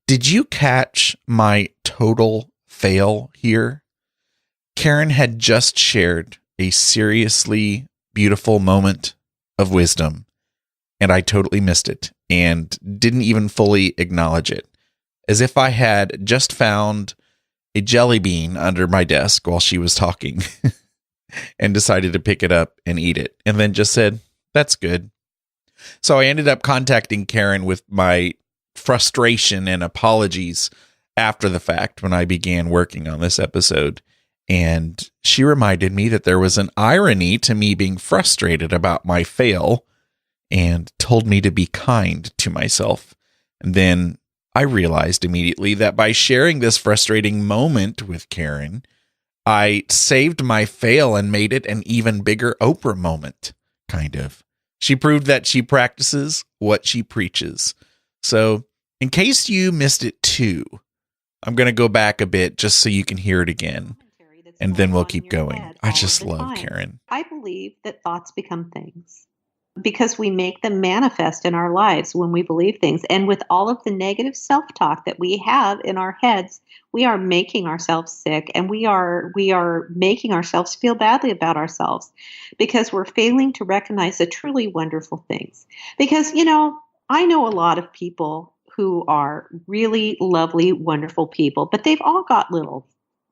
Did you catch my total fail here? Karen had just shared a seriously beautiful moment of wisdom, and I totally missed it and didn't even fully acknowledge it. As if I had just found a jelly bean under my desk while she was talking and decided to pick it up and eat it, and then just said, "That's good." So I ended up contacting Karen with my frustration and apologies after the fact when I began working on this episode. And she reminded me that there was an irony to me being frustrated about my fail and told me to be kind to myself. And then I realized immediately that by sharing this frustrating moment with Karen, I saved my fail and made it an even bigger Oprah moment, kind of. She proved that she practices what she preaches. So, in case you missed it too, I'm going to go back a bit just so you can hear it again, and then we'll keep going. I just love Karen. I believe that thoughts become things because we make them manifest in our lives when we believe things. And with all of the negative self-talk that we have in our heads, we are making ourselves sick, and we are making ourselves feel badly about ourselves because we're failing to recognize the truly wonderful things. Because, I know a lot of people who are really lovely, wonderful people, but they've all got little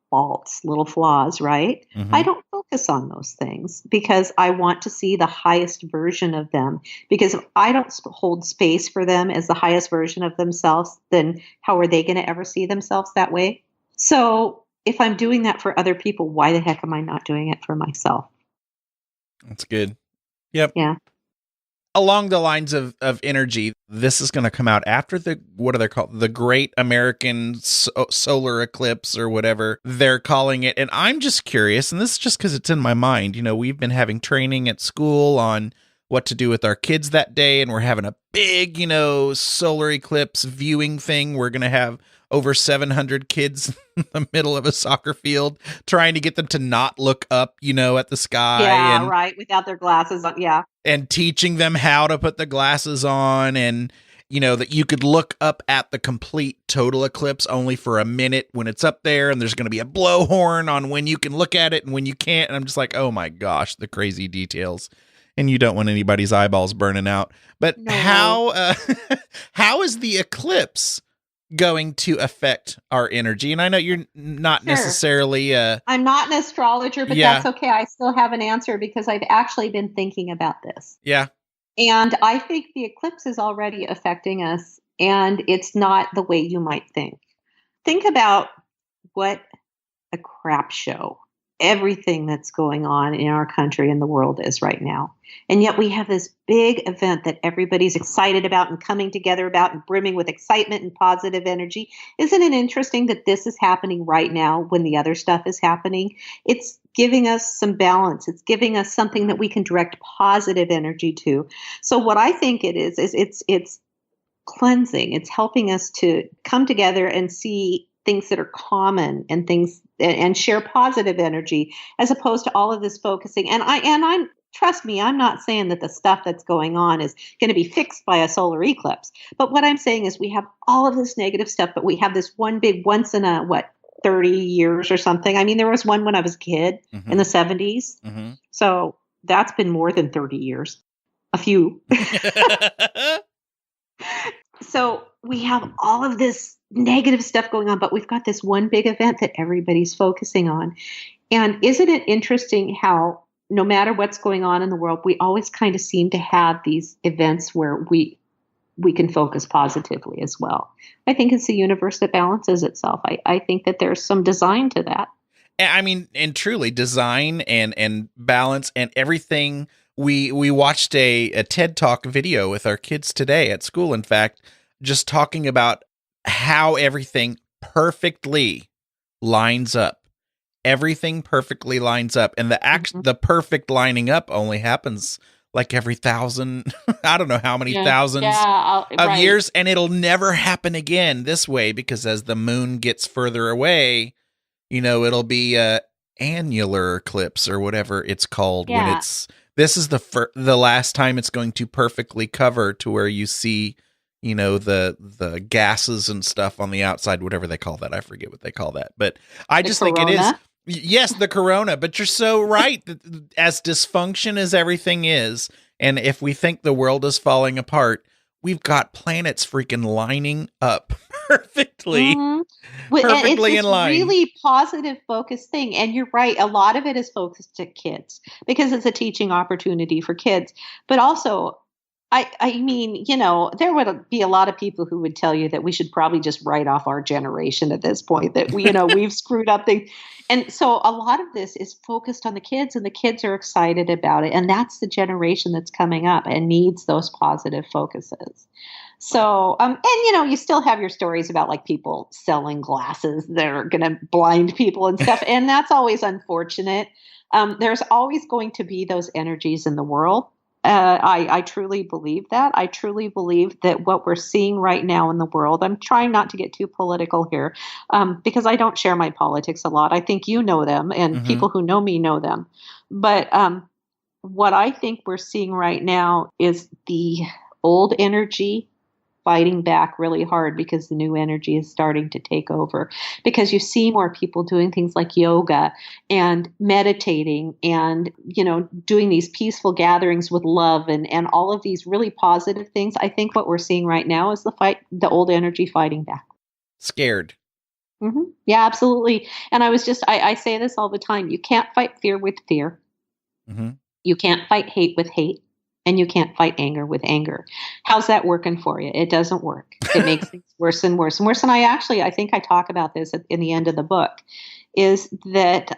faults, little flaws, right? Mm-hmm. I don't focus on those things because I want to see the highest version of them. Because if I don't hold space for them as the highest version of themselves, then how are they going to ever see themselves that way? So if I'm doing that for other people, why the heck am I not doing it for myself? That's good. Yep. Yeah. Along the lines of energy, this is going to come out after what are they called? The Great American Solar Eclipse or whatever they're calling it. And I'm just curious, and this is just because it's in my mind. We've been having training at school on what to do with our kids that day, and we're having a big, solar eclipse viewing thing. We're going to have over 700 kids in the middle of a soccer field trying to get them to not look up, at the sky. Yeah, right. Without their glasses on. Yeah. And teaching them how to put the glasses on, and that you could look up at the complete total eclipse only for a minute when it's up there, and there's going to be a blowhorn on when you can look at it and when you can't. And I'm just like, oh my gosh, the crazy details. And you don't want anybody's eyeballs burning out. But No. how is the eclipse going to affect our energy? And I know you're not necessarily I'm not an astrologer, but Yeah. that's okay. I still have an answer because I've actually been thinking about this. Yeah. And I think the eclipse is already affecting us, and it's not the way you might think. Think about what a crap show everything that's going on in our country and the world is right now. And yet we have this big event that everybody's excited about and coming together about and brimming with excitement and positive energy. Isn't it interesting that this is happening right now when the other stuff is happening? It's giving us some balance. It's giving us something that we can direct positive energy to. So what I think it is it's cleansing. It's helping us to come together and see things that are common and things and share positive energy as opposed to all of this focusing. And I'm trust me, I'm not saying that the stuff that's going on is going to be fixed by a solar eclipse. But what I'm saying is we have all of this negative stuff, but we have this one big once in a 30 years or something. I mean, there was one when I was a kid in the 70s. Mm-hmm. So that's been more than 30 years. A few. So we have all of this negative stuff going on, but we've got this one big event that everybody's focusing on. And isn't it interesting how no matter what's going on in the world, we always kind of seem to have these events where we can focus positively as well. I think it's the universe that balances itself. I think that there's some design to that. I mean, and truly design and balance and everything. We watched a TED Talk video with our kids today at school, in fact, just talking about how everything perfectly lines up. Everything perfectly lines up. And the perfect lining up only happens like every thousand, I don't know how many thousands of right. years, and it'll never happen again this way, because as the moon gets further away, it'll be a annular eclipse or whatever it's called when this is the last time it's going to perfectly cover to where you see, the gases and stuff on the outside, whatever they call that. I forget what they call that, but I just think it is. Yes, the corona, but you're so right. As dysfunction as everything is, and if we think the world is falling apart, we've got planets freaking lining up perfectly. Perfectly in line. It's a really positive focused thing. And you're right. A lot of it is focused at kids because it's a teaching opportunity for kids. But also, I mean, there would be a lot of people who would tell you that we should probably just write off our generation at this point, that we've screwed up things. And so a lot of this is focused on the kids, and the kids are excited about it. And that's the generation that's coming up and needs those positive focuses. So, and you still have your stories about like people selling glasses that are going to blind people and stuff. And that's always unfortunate. There's always going to be those energies in the world. I truly believe that. I truly believe that what we're seeing right now in the world, I'm trying not to get too political here, because I don't share my politics a lot. I think you know them, and people who know me know them. But what I think we're seeing right now is the old energy fighting back really hard because the new energy is starting to take over, because you see more people doing things like yoga and meditating and, doing these peaceful gatherings with love and all of these really positive things. I think what we're seeing right now is the old energy fighting back. Scared. Mm-hmm. Yeah, absolutely. And I say this all the time. You can't fight fear with fear. Mm-hmm. You can't fight hate with hate. And you can't fight anger with anger. How's that working for you? It doesn't work. It makes things worse and worse and worse. And I think I talk about this in the end of the book, is that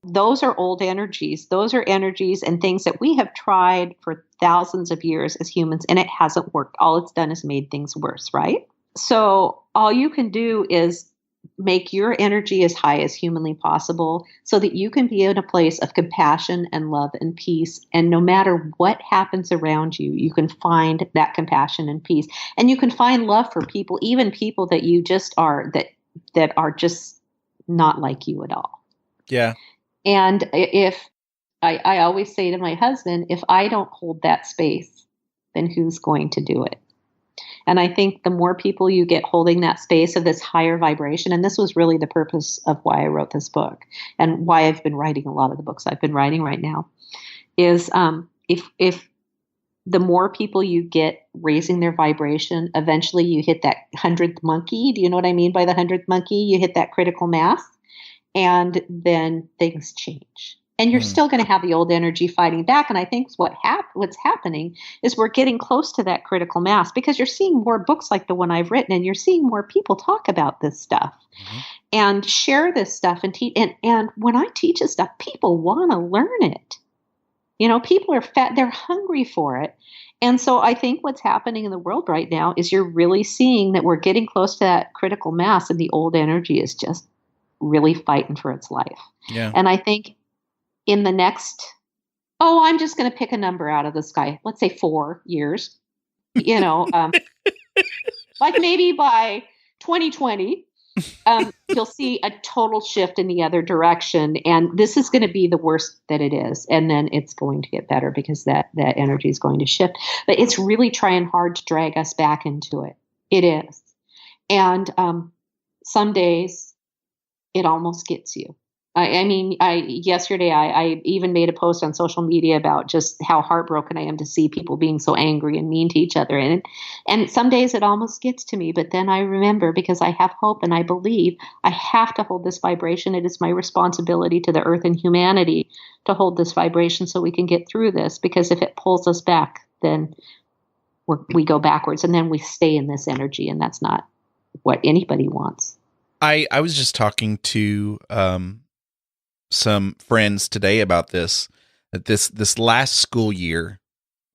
those are old energies. Those are energies and things that we have tried for thousands of years as humans, and it hasn't worked. All it's done is made things worse, right? So all you can do is make your energy as high as humanly possible so that you can be in a place of compassion and love and peace. And no matter what happens around you, you can find that compassion and peace. And you can find love for people, even people that you just are, that are just not like you at all. Yeah. And if I always say to my husband, if I don't hold that space, then who's going to do it? And I think the more people you get holding that space of this higher vibration, and this was really the purpose of why I wrote this book and why I've been writing a lot of the books I've been writing right now, is if the more people you get raising their vibration, eventually you hit that 100th monkey. Do you know what I mean by the 100th monkey? You hit that critical mass, and then things change. And you're still going to have the old energy fighting back. And I think what's happening is we're getting close to that critical mass, because you're seeing more books like the one I've written, and you're seeing more people talk about this stuff and share this stuff and teach. And when I teach this stuff, people want to learn it. People are fat, they're hungry for it. And so I think what's happening in the world right now is you're really seeing that we're getting close to that critical mass, and the old energy is just really fighting for its life. Yeah. And I think in the next, I'm just going to pick a number out of the sky. Let's say 4 years, like maybe by 2020, you'll see a total shift in the other direction. And this is going to be the worst that it is. And then it's going to get better because that energy is going to shift. But it's really trying hard to drag us back into it. It is. And some days it almost gets you. Yesterday I even made a post on social media about just how heartbroken I am to see people being so angry and mean to each other. And some days it almost gets to me, but then I remember, because I have hope and I believe I have to hold this vibration. It is my responsibility to the earth and humanity to hold this vibration so we can get through this, because if it pulls us back, then we go backwards, and then we stay in this energy, and that's not what anybody wants. I was just talking to some friends today about this last school year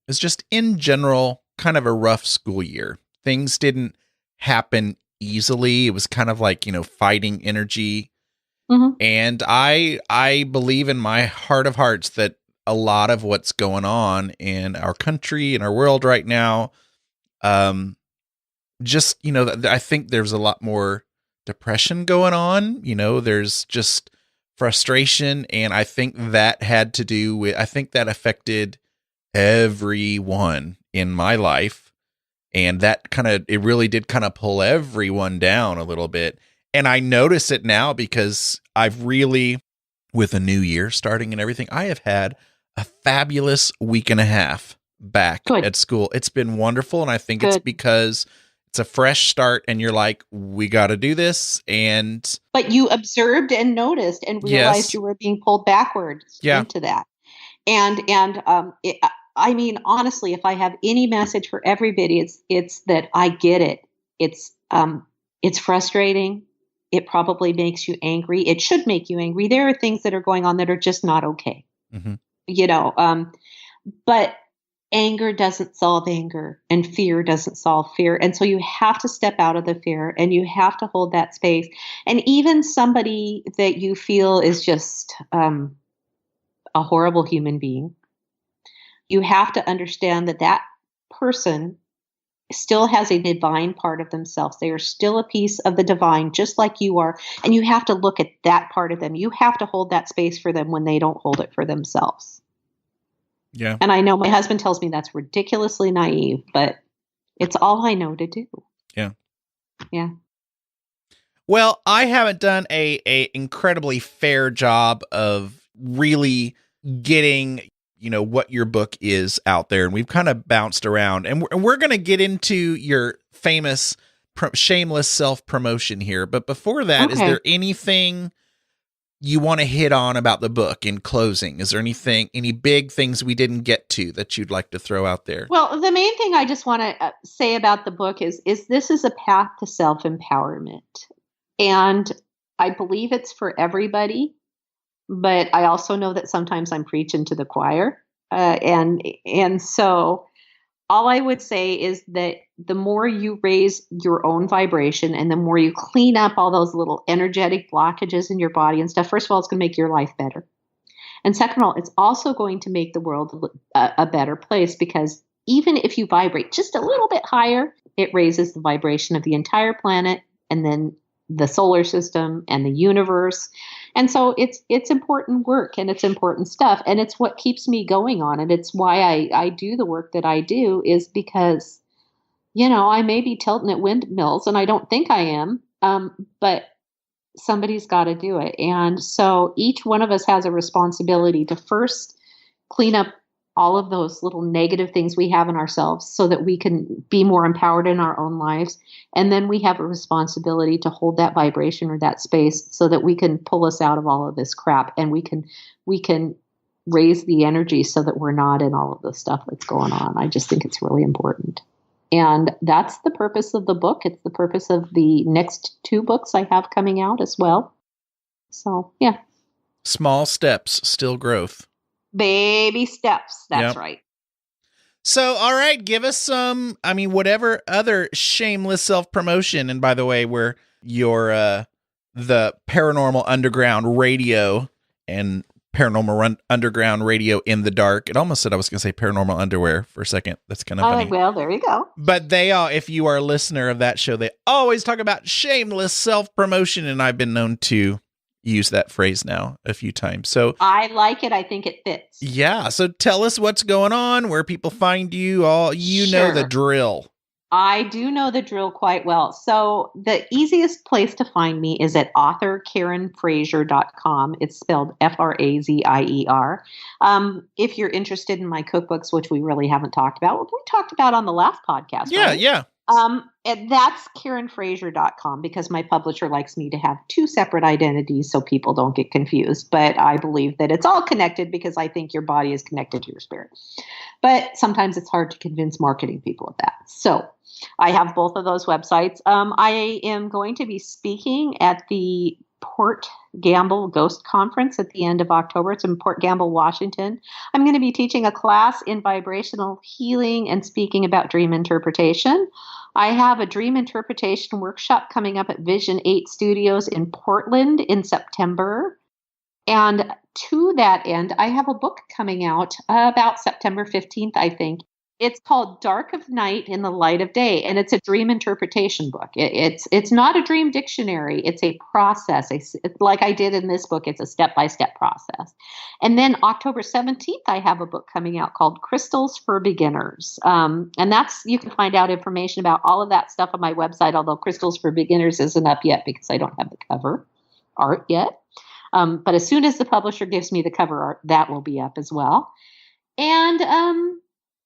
is just in general kind of a rough school year. Things didn't happen easily. It was kind of like, fighting energy. Mm-hmm. And I believe in my heart of hearts that a lot of what's going on in our country, in our world right now. Just, I think there's a lot more depression going on. There's just frustration. And I think that that affected everyone in my life. And that it really did kind of pull everyone down a little bit. And I notice it now because I've really, with a new year starting and everything, I have had a fabulous week and a half back at school. It's been wonderful. And I think it's because it's a fresh start and you're like, we got to do this. But you observed and noticed and realized you were being pulled backwards into that. I mean, honestly, if I have any message for everybody, it's that I get it. It's frustrating. It probably makes you angry. It should make you angry. There are things that are going on that are just not okay. Mm-hmm. But anger doesn't solve anger, and fear doesn't solve fear. And so you have to step out of the fear and you have to hold that space. And even somebody that you feel is just a horrible human being, you have to understand that person still has a divine part of themselves. They are still a piece of the divine, just like you are. And you have to look at that part of them. You have to hold that space for them when they don't hold it for themselves. Yeah. And I know my husband tells me that's ridiculously naive, but it's all I know to do. Yeah. Yeah. Well, I haven't done a incredibly fair job of really getting what your book is out there. And we've kind of bounced around, and we're going to get into your famous shameless self-promotion here. But before that, is there anything you want to hit on about the book in closing? Is there any big things we didn't get to that you'd like to throw out there? Well, the main thing I just want to say about the book is this is a path to self-empowerment. And I believe it's for everybody. But I also know that sometimes I'm preaching to the choir. And so all I would say is that the more you raise your own vibration and the more you clean up all those little energetic blockages in your body and stuff, first of all, it's going to make your life better. And second of all, it's also going to make the world a better place, because even if you vibrate just a little bit higher, it raises the vibration of the entire planet and then the solar system and the universe. And so it's important work and it's important stuff. And it's what keeps me going on. And it's why I do the work that I do, is because, I may be tilting at windmills and I don't think I am, but somebody's got to do it. And so each one of us has a responsibility to first clean up all of those little negative things we have in ourselves so that we can be more empowered in our own lives. And then we have a responsibility to hold that vibration or that space so that we can pull us out of all of this crap, and we can raise the energy so that we're not in all of the stuff that's going on. I just think it's really important. And that's the purpose of the book. It's the purpose of the next 2 books I have coming out as well. So, yeah. Small steps, still growth. Baby steps. That's right. So, all right, give us some, whatever other shameless self-promotion. And by the way, you're the Paranormal Underground Radio and Paranormal Underground Radio in the Dark. It almost said I was going to say Paranormal Underwear for a second. That's kind of funny. Well, there you go. But if you are a listener of that show, they always talk about shameless self-promotion, and I've been known to use that phrase now a few times. So I like it. I think it fits. Yeah. So tell us what's going on, where people find you. Know the drill. I do know the drill quite well. So the easiest place to find me is at authorkarenfrazier.com. It's spelled Frazier. If you're interested in my cookbooks, which we really haven't talked about, we talked about on the last podcast. Yeah, right? Yeah. And that's karenfrazier.com, because my publisher likes me to have 2 separate identities so people don't get confused. But I believe that it's all connected, because I think your body is connected to your spirit. But sometimes it's hard to convince marketing people of that. So I have both of those websites. I am going to be speaking at the Port Gamble Ghost Conference at the end of October. It's in Port Gamble, Washington. I'm going to be teaching a class in vibrational healing and speaking about dream interpretation. I have a dream interpretation workshop coming up at Vision 8 Studios in Portland in September. And to that end, I have a book coming out about September 15th, I think. It's called Dark of Night in the Light of Day, and it's a dream interpretation book. It's not a dream dictionary. It's a process. It's like I did in this book, it's a step-by-step process. And then October 17th, I have a book coming out called Crystals for Beginners. And you can find out information about all of that stuff on my website, although Crystals for Beginners isn't up yet because I don't have the cover art yet. But as soon as the publisher gives me the cover art, that will be up as well. And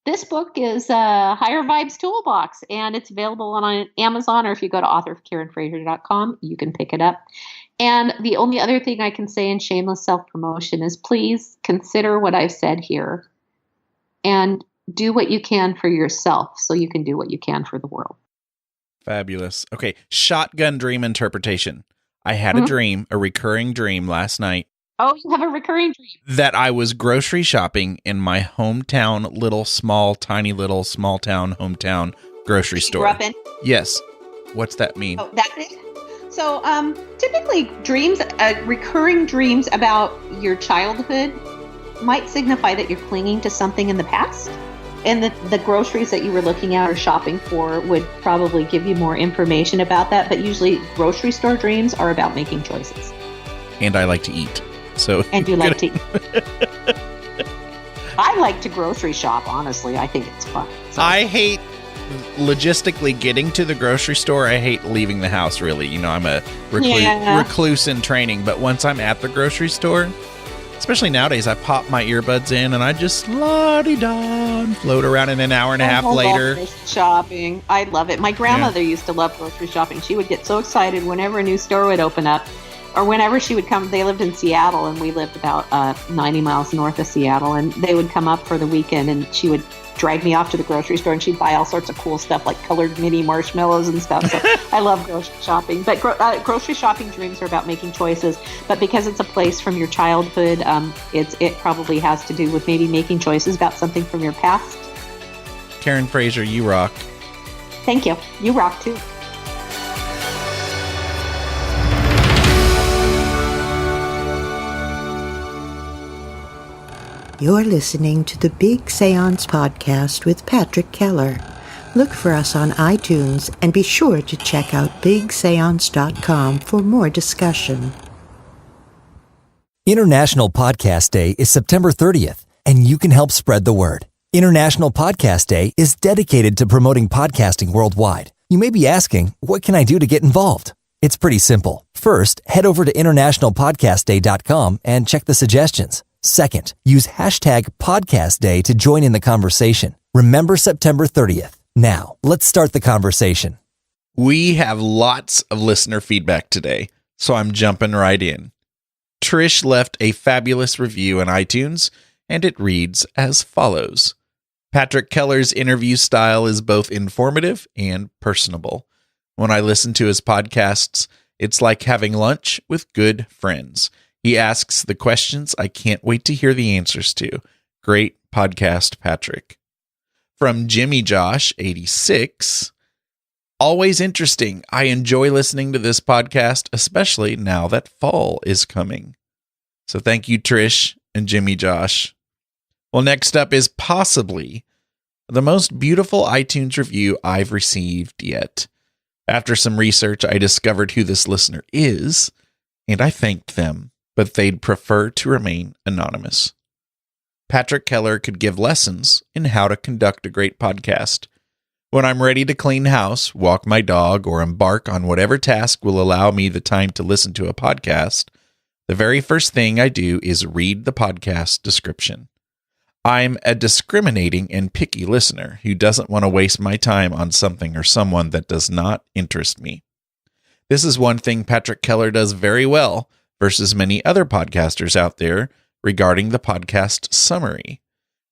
this book is Higher Vibes Toolbox, and it's available on Amazon, or if you go to authorofkarenfrazier.com, you can pick it up. And the only other thing I can say in shameless self-promotion is please consider what I've said here and do what you can for yourself so you can do what you can for the world. Fabulous. Okay, shotgun dream interpretation. I had a dream, a recurring dream last night. Oh, you have a recurring dream. That I was grocery shopping in my hometown, small town hometown grocery store. Grew up in? Yes. What's that mean? Oh, that's it. So typically dreams, recurring dreams about your childhood might signify that you're clinging to something in the past. And the groceries that you were looking at or shopping for would probably give you more information about that. But usually grocery store dreams are about making choices. And I like to eat. And you like to eat. I like to grocery shop, honestly. I think it's fun. So. I hate logistically getting to the grocery store. I hate leaving the house, really. You know, I'm a recluse in training. But once I'm at the grocery store, especially nowadays, I pop my earbuds in and I just la-di-da and float around in an hour and a half later. Grocery shopping. I love it. My grandmother used to love grocery shopping. She would get so excited whenever a new store would open up. Or whenever she would come, they lived in Seattle, and we lived about 90 miles north of Seattle, and they would come up for the weekend, and she would drag me off to the grocery store, and she'd buy all sorts of cool stuff, like colored mini marshmallows and stuff. So I love grocery shopping. But grocery shopping dreams are about making choices, but because it's a place from your childhood, it probably has to do with maybe making choices about something from your past. Karen Frazier, you rock. Thank you. You rock, too. You're listening to the Big Seance Podcast with Patrick Keller. Look for us on iTunes and be sure to check out bigseance.com for more discussion. International Podcast Day is September 30th, and you can help spread the word. International Podcast Day is dedicated to promoting podcasting worldwide. You may be asking, what can I do to get involved? It's pretty simple. First, head over to internationalpodcastday.com and check the suggestions. Second, use hashtag Podcast Day to join in the conversation. Remember September 30th. Now, let's start the conversation. We have lots of listener feedback today, so I'm jumping right in. Trish left a fabulous review on iTunes, and it reads as follows. Patrick Keller's interview style is both informative and personable. When I listen to his podcasts, it's like having lunch with good friends. He asks the questions I can't wait to hear the answers to. Great podcast, Patrick. From Jimmy Josh, 86. Always interesting. I enjoy listening to this podcast, especially now that fall is coming. So thank you, Trish and Jimmy Josh. Well, next up is possibly the most beautiful iTunes review I've received yet. After some research, I discovered who this listener is, and I thanked them, but they'd prefer to remain anonymous. Patrick Keller could give lessons in how to conduct a great podcast. When I'm ready to clean house, walk my dog, or embark on whatever task will allow me the time to listen to a podcast, the very first thing I do is read the podcast description. I'm a discriminating and picky listener who doesn't want to waste my time on something or someone that does not interest me. This is one thing Patrick Keller does very well versus many other podcasters out there regarding the podcast summary.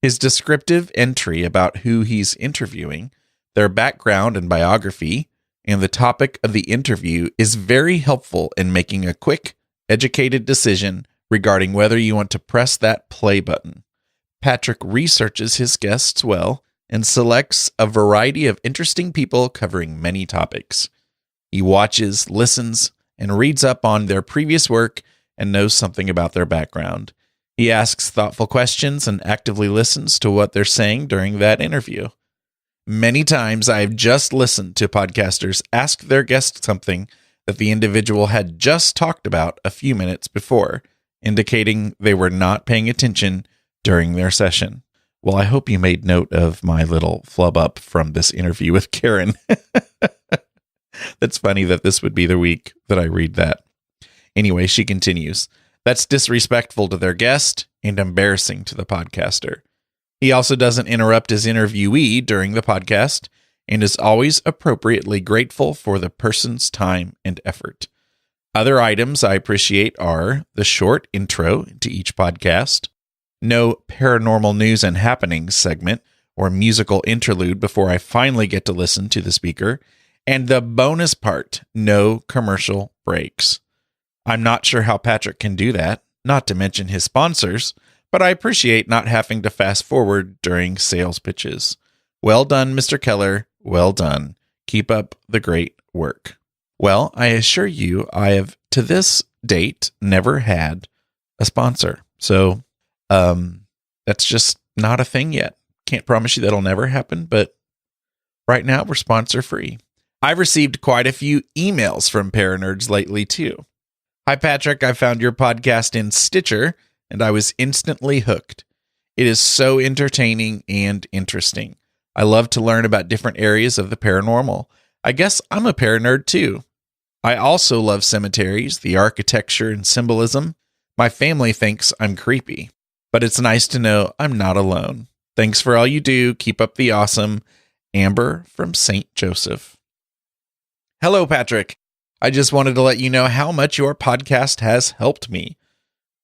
His descriptive entry about who he's interviewing, their background and biography, and the topic of the interview is very helpful in making a quick, educated decision regarding whether you want to press that play button. Patrick researches his guests well and selects a variety of interesting people covering many topics. He watches, listens, and reads up on their previous work and knows something about their background. He asks thoughtful questions and actively listens to what they're saying during that interview. Many times I've just listened to podcasters ask their guest something that the individual had just talked about a few minutes before, indicating they were not paying attention during their session. Well, I hope you made note of my little flub up from this interview with Karen. That's funny that this would be the week that I read that. Anyway, she continues. That's disrespectful to their guest and embarrassing to the podcaster. He also doesn't interrupt his interviewee during the podcast and is always appropriately grateful for the person's time and effort. Other items I appreciate are the short intro to each podcast, no paranormal news and happenings segment or musical interlude before I finally get to listen to the speaker, and the bonus part, no commercial breaks. I'm not sure how Patrick can do that, not to mention his sponsors, but I appreciate not having to fast forward during sales pitches. Well done, Mr. Keller. Well done. Keep up the great work. Well, I assure you, I have to this date never had a sponsor. So that's just not a thing yet. Can't promise you that'll never happen, but right now we're sponsor free. I've received quite a few emails from Paranerds lately too. Hi, Patrick. I found your podcast in Stitcher, and I was instantly hooked. It is so entertaining and interesting. I love to learn about different areas of the paranormal. I guess I'm a paranerd too. I also love cemeteries, the architecture and symbolism. My family thinks I'm creepy, but it's nice to know I'm not alone. Thanks for all you do. Keep up the awesome. Amber from St. Joseph. Hello, Patrick. I just wanted to let you know how much your podcast has helped me.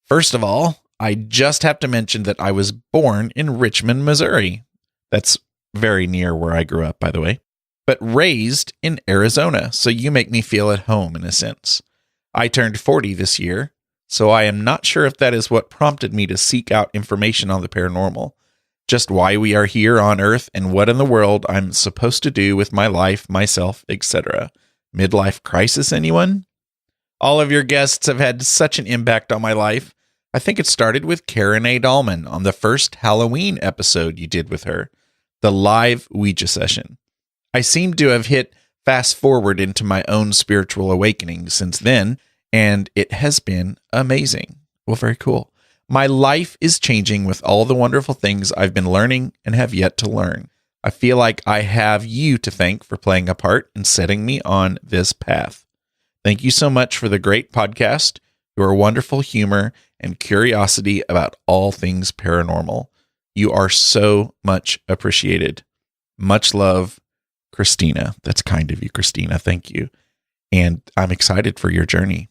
First of all, I just have to mention that I was born in Richmond, Missouri. That's very near where I grew up, by the way, but raised in Arizona, so you make me feel at home in a sense. I turned 40 this year, so I am not sure if that is what prompted me to seek out information on the paranormal, just why we are here on Earth and what in the world I'm supposed to do with my life, myself, etc. Midlife crisis, anyone? All of your guests have had such an impact on my life. I think it started with Karen A. Dahlman on the first Halloween episode you did with her, the live Ouija session. I seem to have hit fast forward into my own spiritual awakening since then, and it has been amazing. Well, very cool. My life is changing with all the wonderful things I've been learning and have yet to learn. I feel like I have you to thank for playing a part in setting me on this path. Thank you so much for the great podcast, your wonderful humor, and curiosity about all things paranormal. You are so much appreciated. Much love, Christina. That's kind of you, Christina. Thank you. And I'm excited for your journey.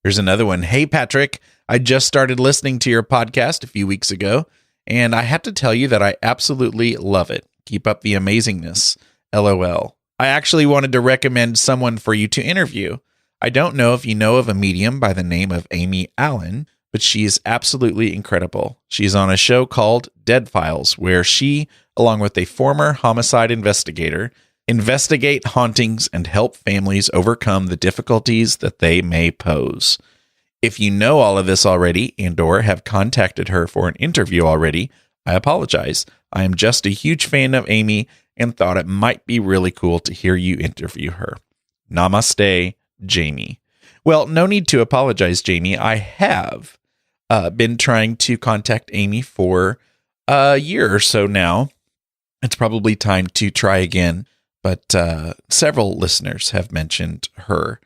Here's another one. Hey, Patrick. I just started listening to your podcast a few weeks ago, and I have to tell you that I absolutely love it. Keep up the amazingness. LOL. I actually wanted to recommend someone for you to interview. I don't know if you know of a medium by the name of Amy Allen, but she is absolutely incredible. She's on a show called Dead Files, where she, along with a former homicide investigator, investigate hauntings and help families overcome the difficulties that they may pose. If you know all of this already and/or have contacted her for an interview already, I apologize. I am just a huge fan of Amy and thought it might be really cool to hear you interview her. Namaste, Jamie. Well, no need to apologize, Jamie. I have been trying to contact Amy for a year or so now. It's probably time to try again, but several listeners have mentioned her.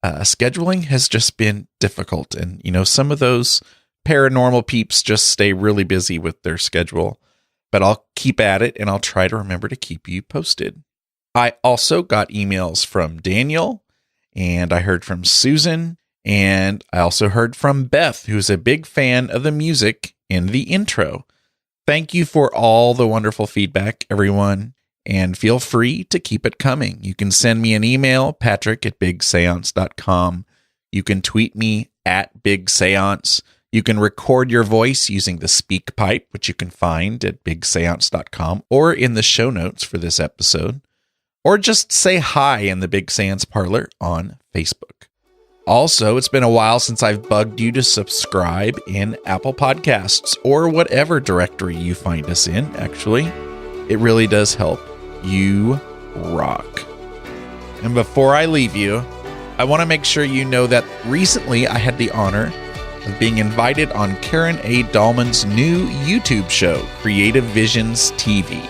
Scheduling has just been difficult, and some of those paranormal peeps just stay really busy with their schedule. But I'll keep at it, and I'll try to remember to keep you posted. I also got emails from Daniel, and I heard from Susan, and I also heard from Beth, who's a big fan of the music in the intro. Thank you for all the wonderful feedback, everyone, and feel free to keep it coming. You can send me an email, patrick@bigseance.com. You can tweet me @bigseance. You can record your voice using the speak pipe, which you can find at bigseance.com or in the show notes for this episode, or just say hi in the Big Seance Parlor on Facebook. Also, it's been a while since I've bugged you to subscribe in Apple Podcasts or whatever directory you find us in, actually. It really does help. You rock. And before I leave you, I want to make sure you know that recently I had the honor of being invited on Karen A. Dahlman's new YouTube show, Creative Visions TV.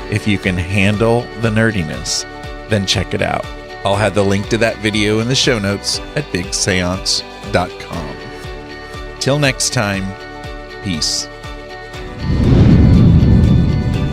If you can handle the nerdiness, then check it out. I'll have the link to that video in the show notes at bigseance.com. Till next time, peace.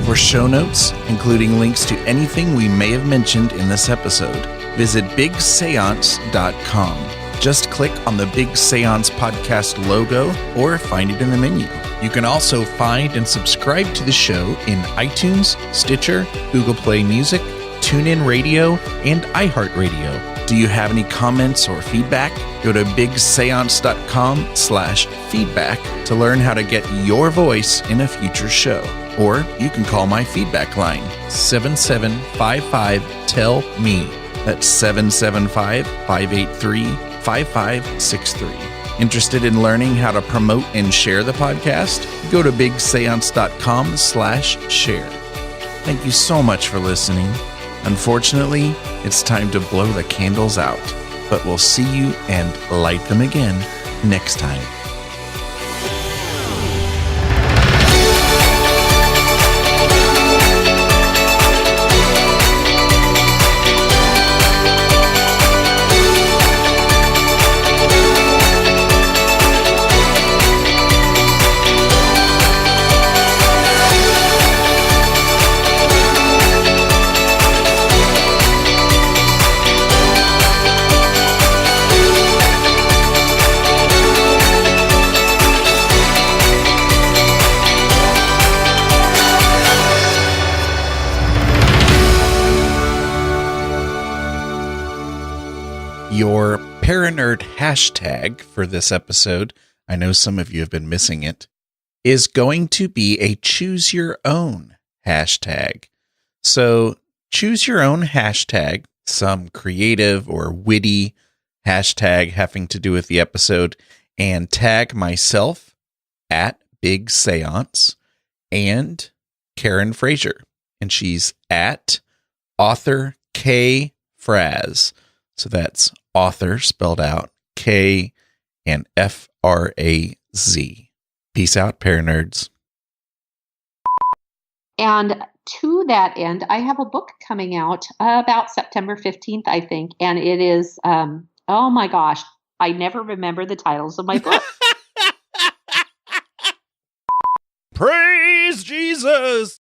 For show notes, including links to anything we may have mentioned in this episode, visit bigseance.com. Just click on the Big Seance podcast logo or find it in the menu. You can also find and subscribe to the show in iTunes, Stitcher, Google Play Music, TuneIn Radio, and iHeartRadio. Do you have any comments or feedback? Go to bigseance.com/feedback to learn how to get your voice in a future show. Or you can call my feedback line, 7755-TELL-ME. That's 775-583-5563. Interested in learning how to promote and share the podcast? Go to bigseance.com/share. Thank you so much for listening. Unfortunately, it's time to blow the candles out, but we'll see you and light them again next time. Your Paranerd hashtag for this episode, I know some of you have been missing it, is going to be a choose your own hashtag. So choose your own hashtag, some creative or witty hashtag having to do with the episode, and tag myself at Big Seance and Karen Frazier. And she's at author K Fraz. So that's author spelled out K and F-R-A-Z. Peace out, Paranerds. And to that end, I have a book coming out about September 15th, I think. And it is, oh my gosh, I never remember the titles of my book. Praise Jesus!